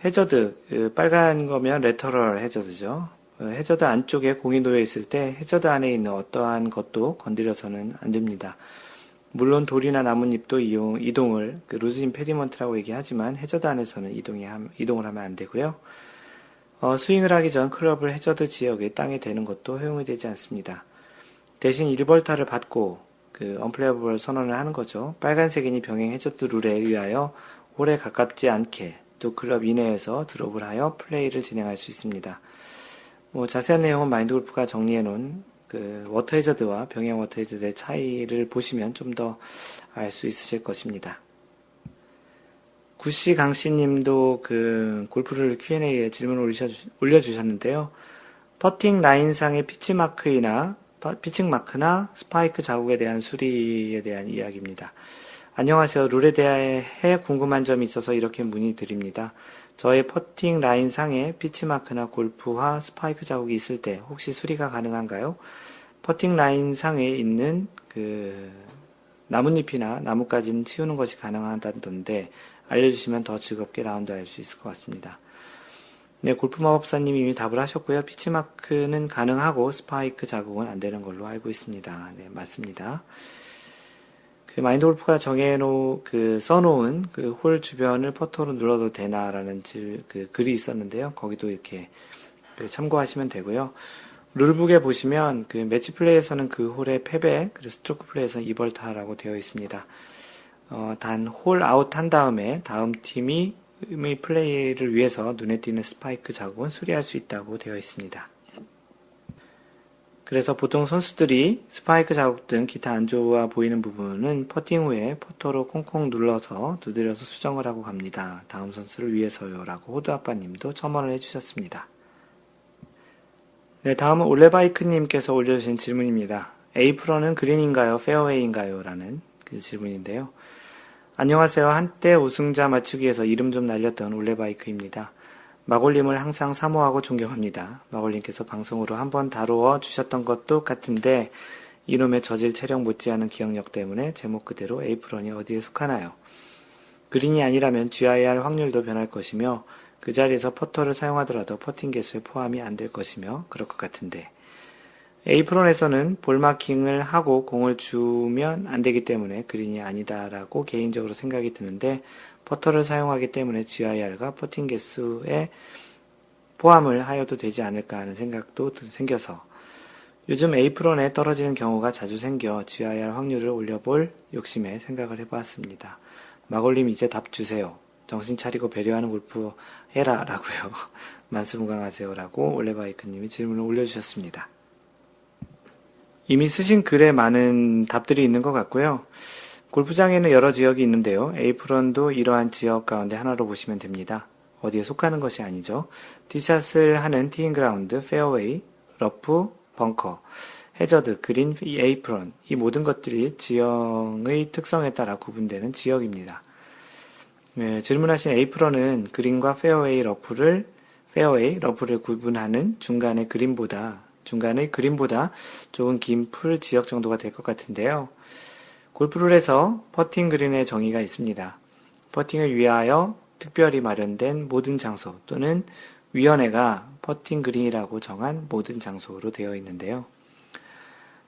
해저드 빨간 거면 레터럴 해저드죠. 해저드 안쪽에 공이 놓여 있을 때 해저드 안에 있는 어떠한 것도 건드려서는 안 됩니다. 물론 돌이나 나뭇잎도 이동을 루즈 임페디먼트라고 얘기하지만 해저드 안에서는 이동을 하면 안 되고요. 스윙을 하기 전 클럽을 해저드 지역의 땅에 대는 것도 허용이 되지 않습니다. 대신 1벌타를 받고 언플레이어블 선언을 하는 거죠. 빨간색이니 병행 해저드 룰에 의하여 홀에 가깝지 않게 두 클럽 이내에서 드롭을 하여 플레이를 진행할 수 있습니다. 자세한 내용은 마인드골프가 정리해 놓은 워터 해저드와 병행 워터 해저드의 차이를 보시면 좀 더 알 수 있으실 것입니다. 구씨 강씨님도 골프를 Q&A에 질문을 올려주셨는데요. 퍼팅 라인상의 피칭 마크나 스파이크 자국에 대한 수리에 대한 이야기입니다. 안녕하세요. 룰에 대해 궁금한 점이 있어서 이렇게 문의드립니다. 저의 퍼팅 라인 상에 피치마크나 골프화 스파이크 자국이 있을 때 혹시 수리가 가능한가요? 퍼팅 라인 상에 있는 나뭇잎이나 나뭇가지는 치우는 것이 가능하다던데 알려주시면 더 즐겁게 라운드 할 수 있을 것 같습니다. 네, 골프 마법사님이 이미 답을 하셨고요. 피치마크는 가능하고 스파이크 자국은 안 되는 걸로 알고 있습니다. 네, 맞습니다. 마인드 골프가 써놓은 홀 주변을 퍼터로 눌러도 되나라는 글이 있었는데요. 거기도 이렇게 참고하시면 되고요. 룰북에 보시면 매치 플레이에서는 그 홀의 패배, 그리고 스트로크 플레이에서는 2벌타라고 되어 있습니다. 단 홀 아웃 한 다음에 다음 팀이 플레이를 위해서 눈에 띄는 스파이크 자국은 수리할 수 있다고 되어 있습니다. 그래서 보통 선수들이 스파이크 자국 등 기타 안 좋아 보이는 부분은 퍼팅 후에 퍼터로 콩콩 눌러서 두드려서 수정을 하고 갑니다. 다음 선수를 위해서요. 라고 호두아빠님도 첨언을 해주셨습니다. 네, 다음은 올레바이크님께서 올려주신 질문입니다. 에이프런은 그린인가요? 페어웨이인가요? 라는 질문인데요. 안녕하세요. 한때 우승자 맞추기 위해서 이름 좀 날렸던 올레바이크입니다. 마골님을 항상 사모하고 존경합니다. 마골님께서 방송으로 한번 다루어 주셨던 것도 같은데 이놈의 저질 체력 못지않은 기억력 때문에 제목 그대로 에이프런이 어디에 속하나요? 그린이 아니라면 GIR 확률도 변할 것이며 그 자리에서 퍼터를 사용하더라도 퍼팅 개수에 포함이 안 될 것이며 그럴 것 같은데 에이프런에서는 볼마킹을 하고 공을 주면 안 되기 때문에 그린이 아니다라고 개인적으로 생각이 드는데 퍼터를 사용하기 때문에 GIR과 퍼팅 개수에 포함을 하여도 되지 않을까 하는 생각도 생겨서 요즘 에이프런에 떨어지는 경우가 자주 생겨 GIR 확률을 올려볼 욕심에 생각을 해보았습니다. 마골님 이제 답 주세요. 정신 차리고 배려하는 골프 해라 라고요. 만수무강하세요 라고 올레바이크님이 질문을 올려주셨습니다. 이미 쓰신 글에 많은 답들이 있는 것 같고요. 골프장에는 여러 지역이 있는데요. 에이프런도 이러한 지역 가운데 하나로 보시면 됩니다. 어디에 속하는 것이 아니죠. 티샷을 하는 티잉그라운드, 페어웨이, 러프, 벙커, 해저드, 그린, 에이프런 이 모든 것들이 지형의 특성에 따라 구분되는 지역입니다. 네, 질문하신 에이프런은 그린과 페어웨이, 러프를 구분하는 중간의 그린보다 조금 긴 풀 지역 정도가 될 것 같은데요. 골프룰에서 퍼팅 그린의 정의가 있습니다. 퍼팅을 위하여 특별히 마련된 모든 장소 또는 위원회가 퍼팅 그린이라고 정한 모든 장소로 되어 있는데요.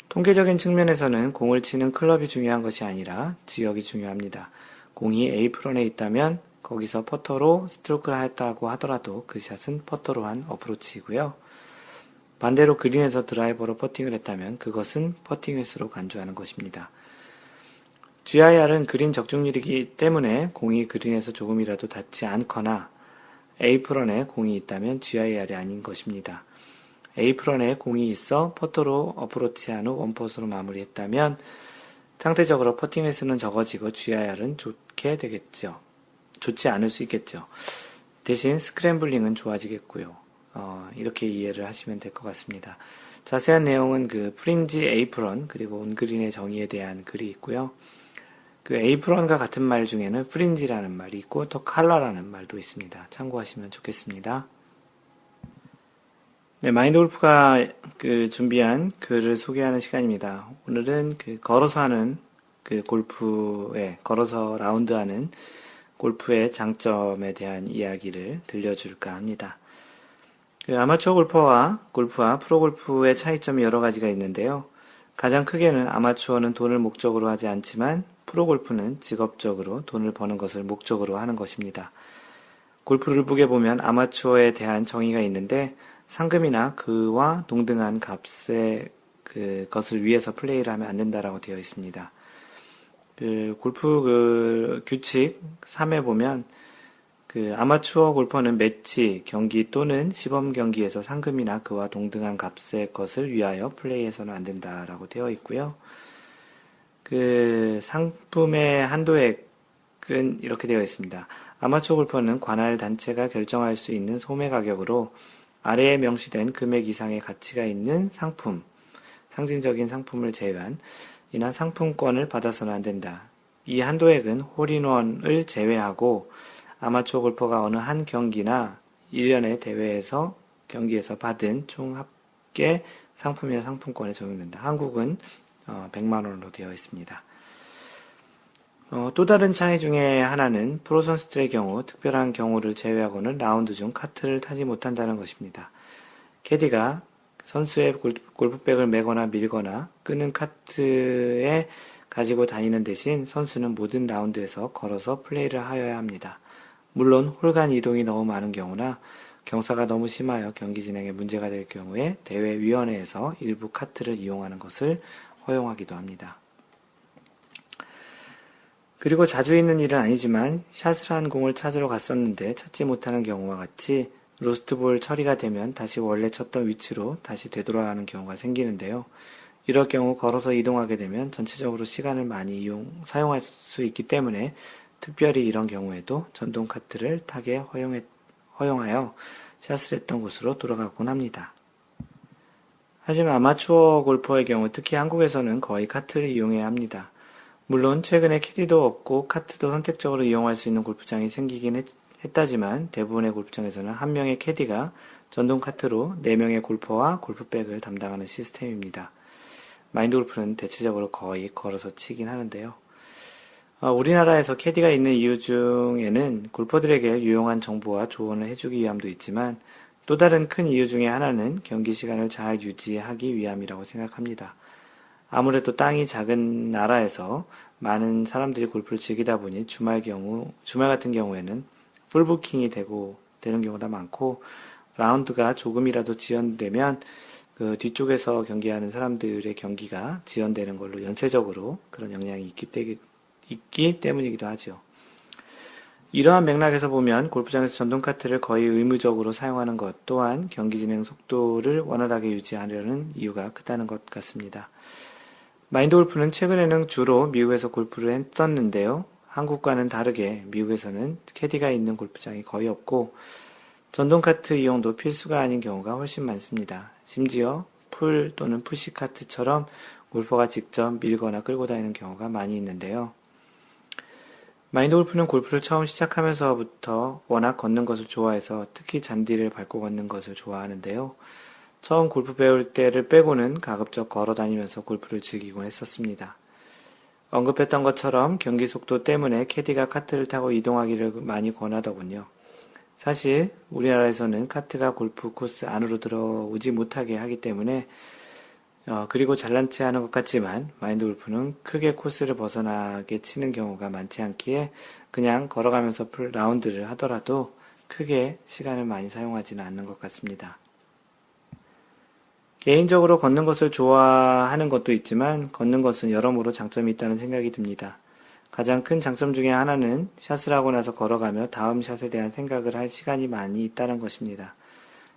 통계적인 측면에서는 공을 치는 클럽이 중요한 것이 아니라 지역이 중요합니다. 공이 A프런에 있다면 거기서 퍼터로 스트로크를 했다고 하더라도 그 샷은 퍼터로 한 어프로치이고요. 반대로 그린에서 드라이버로 퍼팅을 했다면 그것은 퍼팅 횟수로 간주하는 것입니다. GIR은 그린 적중률이기 때문에 공이 그린에서 조금이라도 닿지 않거나 A프런에 공이 있다면 GIR이 아닌 것입니다. A프런에 공이 있어 퍼터로 어프로치한 후 원퍼스로 마무리했다면 상대적으로 퍼팅 횟수는 적어지고 GIR은 좋게 되겠죠. 좋지 않을 수 있겠죠. 대신 스크램블링은 좋아지겠고요. 이렇게 이해를 하시면 될 것 같습니다. 자세한 내용은 그 프린지 에이프런 그리고 온그린의 정의에 대한 글이 있고요. 그 에이프런과 같은 말 중에는 프린지라는 말이 있고 또 칼라라는 말도 있습니다. 참고하시면 좋겠습니다. 네, 마인드 골프가 그 준비한 글을 소개하는 시간입니다. 오늘은 그 걸어서 하는 그 걸어서 라운드하는 골프의 장점에 대한 이야기를 들려줄까 합니다. 그 아마추어 골프와 프로 골프의 차이점이 여러 가지가 있는데요. 가장 크게는 아마추어는 돈을 목적으로 하지 않지만 프로 골프는 직업적으로 돈을 버는 것을 목적으로 하는 것입니다. 골프 룰북에 보면 아마추어에 대한 정의가 있는데 상금이나 그와 동등한 값의 것을 위해서 플레이를 하면 안 된다라고 되어 있습니다. 골프 규칙 3에 보면 아마추어 골퍼는 매치 경기 또는 시범 경기에서 상금이나 그와 동등한 값의 것을 위하여 플레이해서는 안 된다라고 되어 있고요. 상품의 한도액은 이렇게 되어 있습니다. 아마추어 골퍼는 관할 단체가 결정할 수 있는 소매 가격으로 아래에 명시된 금액 이상의 가치가 있는 상품, 상징적인 상품을 제외한 이나 상품권을 받아서는 안 된다. 이 한도액은 홀인원을 제외하고 아마추어 골퍼가 어느 한 경기나 1년의 경기에서 받은 총 합계 상품이나 상품권에 적용된다. 한국은 100만 원으로 되어 있습니다. 또 다른 차이 중에 하나는 프로 선수들의 경우 특별한 경우를 제외하고는 라운드 중 카트를 타지 못한다는 것입니다. 캐디가 선수의 골프백을 메거나 밀거나 끄는 카트에 가지고 다니는 대신 선수는 모든 라운드에서 걸어서 플레이를 하여야 합니다. 물론 홀간 이동이 너무 많은 경우나 경사가 너무 심하여 경기 진행에 문제가 될 경우에 대회위원회에서 일부 카트를 이용하는 것을 허용하기도 합니다. 그리고 자주 있는 일은 아니지만 샷을 한 공을 찾으러 갔었는데 찾지 못하는 경우와 같이 로스트볼 처리가 되면 다시 원래 쳤던 위치로 다시 되돌아가는 경우가 생기는데요. 이럴 경우 걸어서 이동하게 되면 전체적으로 시간을 많이 사용할 수 있기 때문에 특별히 이런 경우에도 전동 카트를 타게 허용하여 샷을 했던 곳으로 돌아가곤 합니다. 하지만 아마추어 골퍼의 경우 특히 한국에서는 거의 카트를 이용해야 합니다. 물론 최근에 캐디도 없고 카트도 선택적으로 이용할 수 있는 골프장이 생기긴 했다지만 대부분의 골프장에서는 한 명의 캐디가 전동 카트로 4명의 골퍼와 골프백을 담당하는 시스템입니다. 마인드 골프는 대체적으로 거의 걸어서 치긴 하는데요. 우리나라에서 캐디가 있는 이유 중에는 골퍼들에게 유용한 정보와 조언을 해주기 위함도 있지만 또 다른 큰 이유 중에 하나는 경기 시간을 잘 유지하기 위함이라고 생각합니다. 아무래도 땅이 작은 나라에서 많은 사람들이 골프를 즐기다 보니 주말 같은 경우에는 풀부킹이 되는 경우가 많고 라운드가 조금이라도 지연되면 뒤쪽에서 경기하는 사람들의 경기가 지연되는 걸로 연쇄적으로 그런 영향이 있기 때문이기도 하죠. 이러한 맥락에서 보면 골프장에서 전동 카트를 거의 의무적으로 사용하는 것 또한 경기 진행 속도를 원활하게 유지하려는 이유가 크다는 것 같습니다. 마인드 골프는 최근에는 주로 미국에서 골프를 했었는데요. 한국과는 다르게 미국에서는 캐디가 있는 골프장이 거의 없고 전동 카트 이용도 필수가 아닌 경우가 훨씬 많습니다. 심지어 풀 또는 푸시 카트처럼 골퍼가 직접 밀거나 끌고 다니는 경우가 많이 있는데요. 마인드 골프는 골프를 처음 시작하면서부터 워낙 걷는 것을 좋아해서 특히 잔디를 밟고 걷는 것을 좋아하는데요. 처음 골프 배울 때를 빼고는 가급적 걸어 다니면서 골프를 즐기곤 했었습니다. 언급했던 것처럼 경기 속도 때문에 캐디가 카트를 타고 이동하기를 많이 권하더군요. 사실 우리나라에서는 카트가 골프 코스 안으로 들어오지 못하게 하기 때문에 그리고 잘난 체 하는 것 같지만 마인드 골프는 크게 코스를 벗어나게 치는 경우가 많지 않기에 그냥 걸어가면서 라운드를 하더라도 크게 시간을 많이 사용하지는 않는 것 같습니다. 개인적으로 걷는 것을 좋아하는 것도 있지만 걷는 것은 여러모로 장점이 있다는 생각이 듭니다. 가장 큰 장점 중에 하나는 샷을 하고 나서 걸어가며 다음 샷에 대한 생각을 할 시간이 많이 있다는 것입니다.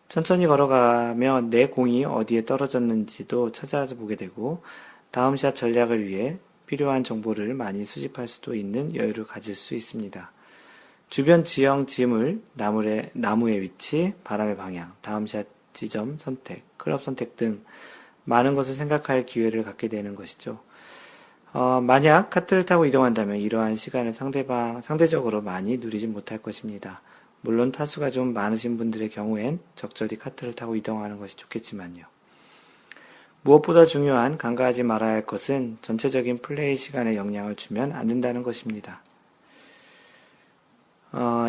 천천히 걸어가며 내 공이 어디에 떨어졌는지도 찾아보게 되고 다음 샷 전략을 위해 필요한 정보를 많이 수집할 수도 있는 여유를 가질 수 있습니다. 주변 지형, 지물, 나무의 위치, 바람의 방향, 다음샷 지점 선택, 클럽 선택 등 많은 것을 생각할 기회를 갖게 되는 것이죠. 만약 카트를 타고 이동한다면 이러한 시간을 상대적으로 많이 누리지 못할 것입니다. 물론 타수가 좀 많으신 분들의 경우엔 적절히 카트를 타고 이동하는 것이 좋겠지만요. 무엇보다 중요한 간과하지 말아야 할 것은 전체적인 플레이 시간에 영향을 주면 안 된다는 것입니다.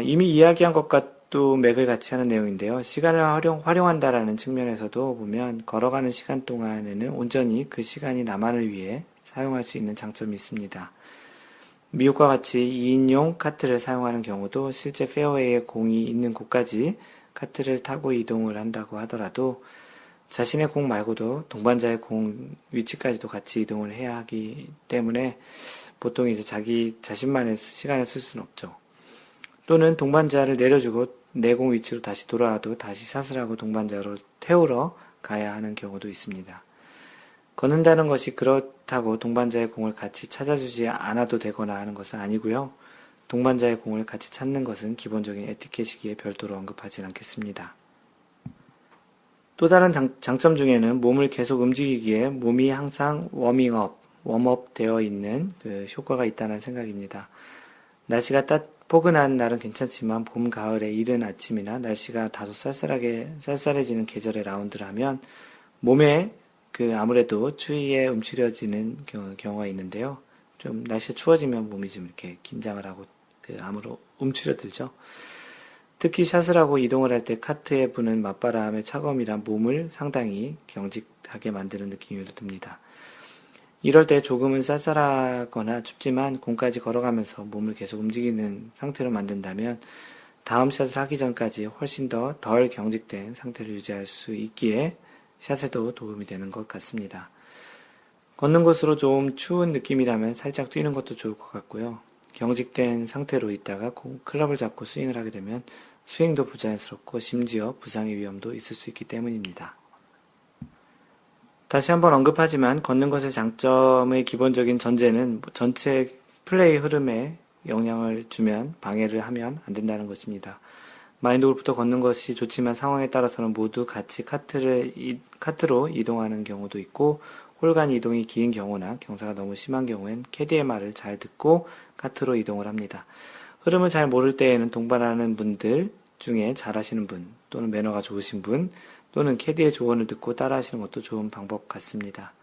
이미 이야기한 것과도 맥을 같이 하는 내용인데요. 시간을 활용한다라는 측면에서도 보면 걸어가는 시간 동안에는 온전히 그 시간이 나만을 위해 사용할 수 있는 장점이 있습니다. 미국과 같이 2인용 카트를 사용하는 경우도 실제 페어웨이에 공이 있는 곳까지 카트를 타고 이동을 한다고 하더라도 자신의 공 말고도 동반자의 공 위치까지도 같이 이동을 해야 하기 때문에 보통 이제 자기 자신만의 시간을 쓸 수는 없죠. 또는 동반자를 내려주고 내 공 위치로 다시 돌아와도 다시 샷을 하고 동반자를 태우러 가야 하는 경우도 있습니다. 걷는다는 것이 그렇다고 동반자의 공을 같이 찾아주지 않아도 되거나 하는 것은 아니고요. 동반자의 공을 같이 찾는 것은 기본적인 에티켓이기에 별도로 언급하진 않겠습니다. 또 다른 장점 중에는 몸을 계속 움직이기에 몸이 항상 웜업 되어 있는 그 효과가 있다는 생각입니다. 날씨가 포근한 날은 괜찮지만 봄, 가을의 이른 아침이나 날씨가 다소 쌀쌀해지는 계절의 라운드를 하면 몸에 아무래도 추위에 움츠려지는 경우가 있는데요. 좀 날씨가 추워지면 몸이 좀 이렇게 긴장을 하고 암으로 움츠려들죠. 특히 샷을 하고 이동을 할 때 카트에 부는 맞바람의 차가움이란 몸을 상당히 경직하게 만드는 느낌이 듭니다. 이럴 때 조금은 쌀쌀하거나 춥지만 공까지 걸어가면서 몸을 계속 움직이는 상태로 만든다면 다음 샷을 하기 전까지 훨씬 더 덜 경직된 상태를 유지할 수 있기에 샷에도 도움이 되는 것 같습니다. 걷는 것으로 좀 추운 느낌이라면 살짝 뛰는 것도 좋을 것 같고요. 경직된 상태로 있다가 클럽을 잡고 스윙을 하게 되면 스윙도 부자연스럽고 심지어 부상의 위험도 있을 수 있기 때문입니다. 다시 한번 언급하지만 걷는 것의 장점의 기본적인 전제는 전체 플레이 흐름에 영향을 주면 방해를 하면 안 된다는 것입니다. 마인드 골프도 걷는 것이 좋지만 상황에 따라서는 모두 같이 카트로 이동하는 경우도 있고 홀 간 이동이 긴 경우나 경사가 너무 심한 경우엔 캐디의 말을 잘 듣고 카트로 이동을 합니다. 흐름을 잘 모를 때에는 동반하는 분들 중에 잘하시는 분 또는 매너가 좋으신 분 또는 캐디의 조언을 듣고 따라하시는 것도 좋은 방법 같습니다.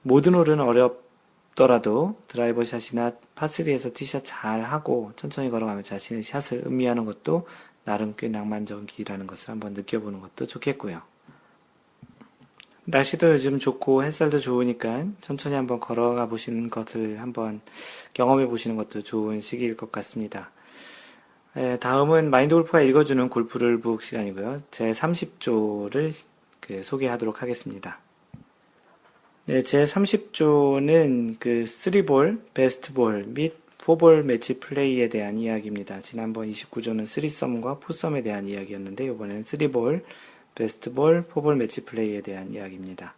모든 홀은 어렵더라도 드라이버 샷이나 파3에서 티샷 잘 하고 천천히 걸어가며 자신의 샷을 음미하는 것도 나름 꽤 낭만적이라는 것을 한번 느껴보는 것도 좋겠고요. 날씨도 요즘 좋고 햇살도 좋으니까 천천히 한번 걸어가 보시는 것을 한번 경험해 보시는 것도 좋은 시기일 것 같습니다. 다음은 마인드 골프가 읽어주는 골프룰북 시간이고요. 제 30조를 소개하도록 하겠습니다. 네, 제 30조는 3볼, 베스트볼 및 4볼 매치 플레이에 대한 이야기입니다. 지난번 29조는 3썸과 4썸에 대한 이야기였는데 이번에는 3볼, 베스트볼, 4볼 매치 플레이에 대한 이야기입니다.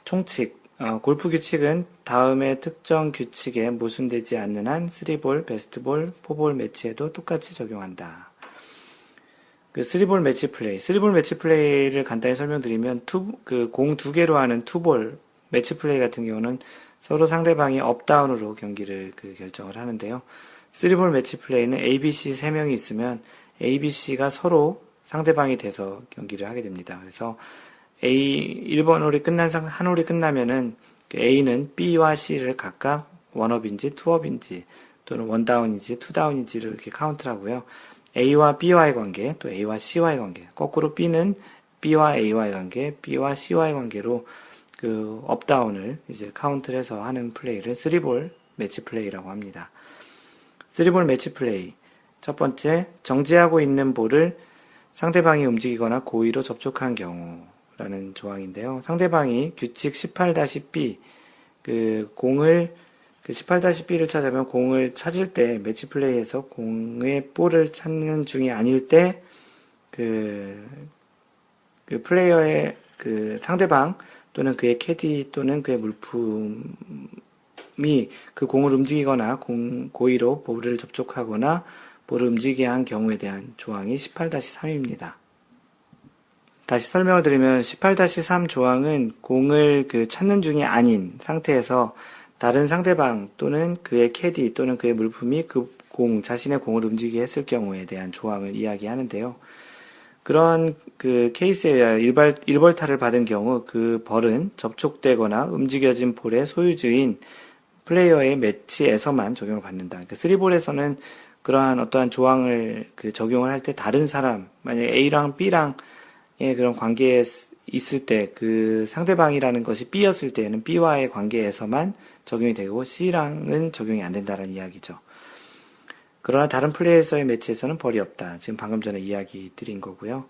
총칙, 골프 규칙은 다음의 특정 규칙에 모순되지 않는 한 3볼, 베스트볼, 4볼 매치에도 똑같이 적용한다. 3볼 매치 플레이, 3볼 매치 플레이를 간단히 설명드리면 공 2개로 하는 2볼 매치 플레이 같은 경우는 서로 상대방이 업다운으로 경기를 결정을 하는데요. 3볼 매치 플레이는 ABC 3명이 있으면 ABC가 서로 상대방이 돼서 경기를 하게 됩니다. 그래서 1번 홀이 한 홀이 끝나면은 A는 B와 C를 각각 원업인지 투업인지 또는 원다운인지 투다운인지를 이렇게 카운트를 하고요. A와 B와의 관계, 또 A와 C와의 관계, 거꾸로 B는 B와 A와의 관계, B와 C와의 관계로 업다운을 이제 카운트를 해서 하는 플레이를 3볼 매치 플레이라고 합니다. 3볼 매치 플레이. 첫 번째, 정지하고 있는 볼을 상대방이 움직이거나 고의로 접촉한 경우라는 조항인데요. 상대방이 규칙 18-B, 공을, 18-B를 찾으면 공을 찾을 때, 매치 플레이에서 공의 볼을 찾는 중이 아닐 때, 플레이어의 상대방 또는 그의 캐디 또는 그의 물품을 그 공을 움직이거나 고의로 볼을 접촉하거나 볼을 움직이게 한 경우에 대한 조항이 18-3입니다. 다시 설명을 드리면 18-3 조항은 공을 찾는 중이 아닌 상태에서 다른 상대방 또는 그의 캐디 또는 그의 물품이 자신의 공을 움직이게 했을 경우에 대한 조항을 이야기하는데요. 그런 케이스에 의하여 일벌타를 받은 경우 그 벌은 접촉되거나 움직여진 볼의 소유주인 플레이어의 매치에서만 적용을 받는다. 그러니까 3볼에서는 그러한 어떠한 조항을 적용을 할 때 다른 사람, 만약에 A랑 B랑의 그런 관계에 있을 때 그 상대방이라는 것이 B였을 때에는 B와의 관계에서만 적용이 되고 C랑은 적용이 안 된다는 이야기죠. 그러나 다른 플레이어에서의 매치에서는 벌이 없다. 지금 방금 전에 이야기 드린 거고요.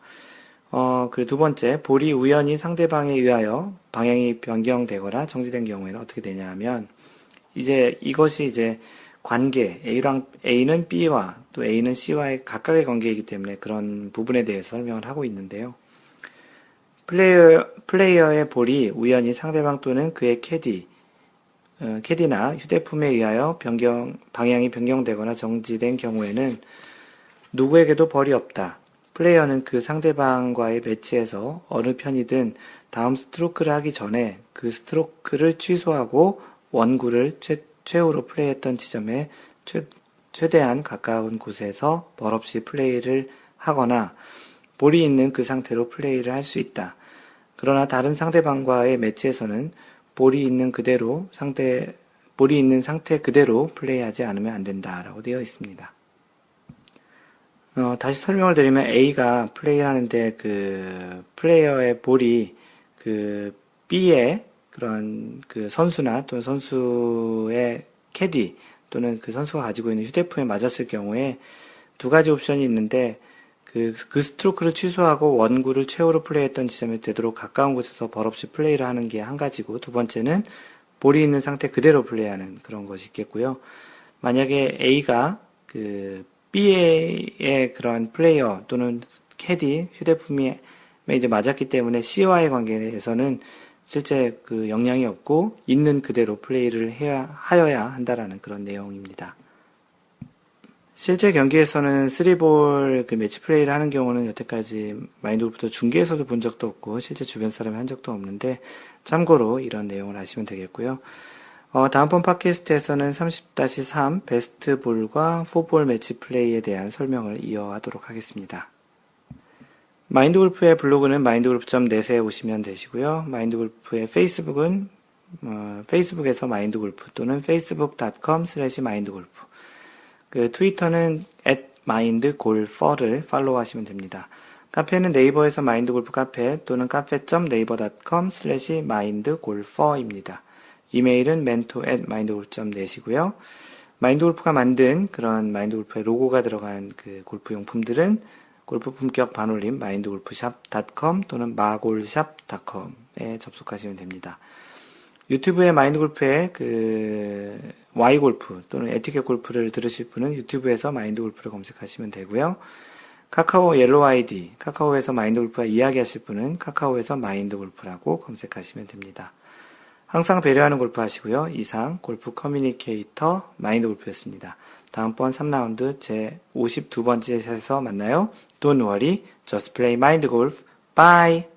그리고 두 번째, 볼이 우연히 상대방에 의하여 방향이 변경되거나 정지된 경우에는 어떻게 되냐 하면, 이것이 관계, A는 B와 또 A는 C와의 각각의 관계이기 때문에 그런 부분에 대해서 설명을 하고 있는데요. 플레이어의 볼이 우연히 상대방 또는 그의 캐디나 휴대폰에 의하여 방향이 변경되거나 정지된 경우에는 누구에게도 벌이 없다. 플레이어는 그 상대방과의 매치에서 어느 편이든 다음 스트로크를 하기 전에 그 스트로크를 취소하고 원구를 최후로 플레이했던 지점에 최대한 가까운 곳에서 벌 없이 플레이를 하거나 볼이 있는 그 상태로 플레이를 할 수 있다. 그러나 다른 상대방과의 매치에서는 볼이 있는 상태 그대로 플레이하지 않으면 안 된다라고 되어 있습니다. 다시 설명을 드리면 A가 플레이를 하는데 플레이어의 볼이 B의 그런 선수나 또는 선수의 캐디 또는 그 선수가 가지고 있는 휴대폰에 맞았을 경우에 두 가지 옵션이 있는데 그 스트로크를 취소하고 원구를 최후로 플레이했던 지점에 되도록 가까운 곳에서 벌 없이 플레이를 하는 게 한 가지고, 두 번째는 볼이 있는 상태 그대로 플레이하는 그런 것이 있겠고요. 만약에 A가 B의 그런 플레이어 또는 캐디 휴대폰에 맞았기 때문에 C와의 관계에서는 실제 영향이 없고 있는 그대로 플레이를 하여야 한다라는 그런 내용입니다. 실제 경기에서는 3볼 매치 플레이를 하는 경우는 여태까지 마인드골프도 중계에서도 본 적도 없고 실제 주변 사람이 한 적도 없는데 참고로 이런 내용을 아시면 되겠고요. 다음번 팟캐스트에서는 30-3 베스트 볼과 4볼 매치 플레이에 대한 설명을 이어하도록 하겠습니다. 마인드골프의 블로그는 mindgolf.net에 오시면 되시고요. 마인드골프의 페이스북은 페이스북에서 마인드골프 또는 facebook.com/mindgolf, 트위터는 @mindgolfer를 팔로우하시면 됩니다. 카페는 네이버에서 마인드골프 카페 또는 cafe.naver.com/mindgolfer입니다. 이메일은 mentor@mindgolf.net이고요. 마인드골프가 만든 그런 마인드골프의 로고가 들어간 골프 용품들은 골프 품격 반올림 mindgolfshop.com 또는 magolshop.com에 접속하시면 됩니다. 유튜브에 마인드골프의 Y골프 또는 에티켓 골프를 들으실 분은 유튜브에서 마인드골프를 검색하시면 되고요. 카카오 옐로우 아이디, 카카오에서 마인드골프와 이야기하실 분은 카카오에서 마인드골프라고 검색하시면 됩니다. 항상 배려하는 골프 하시고요. 이상 골프 커뮤니케이터 마인드골프였습니다. 다음번 3라운드 제 52번째 샷에서 만나요. Don't worry, just play mind golf. Bye!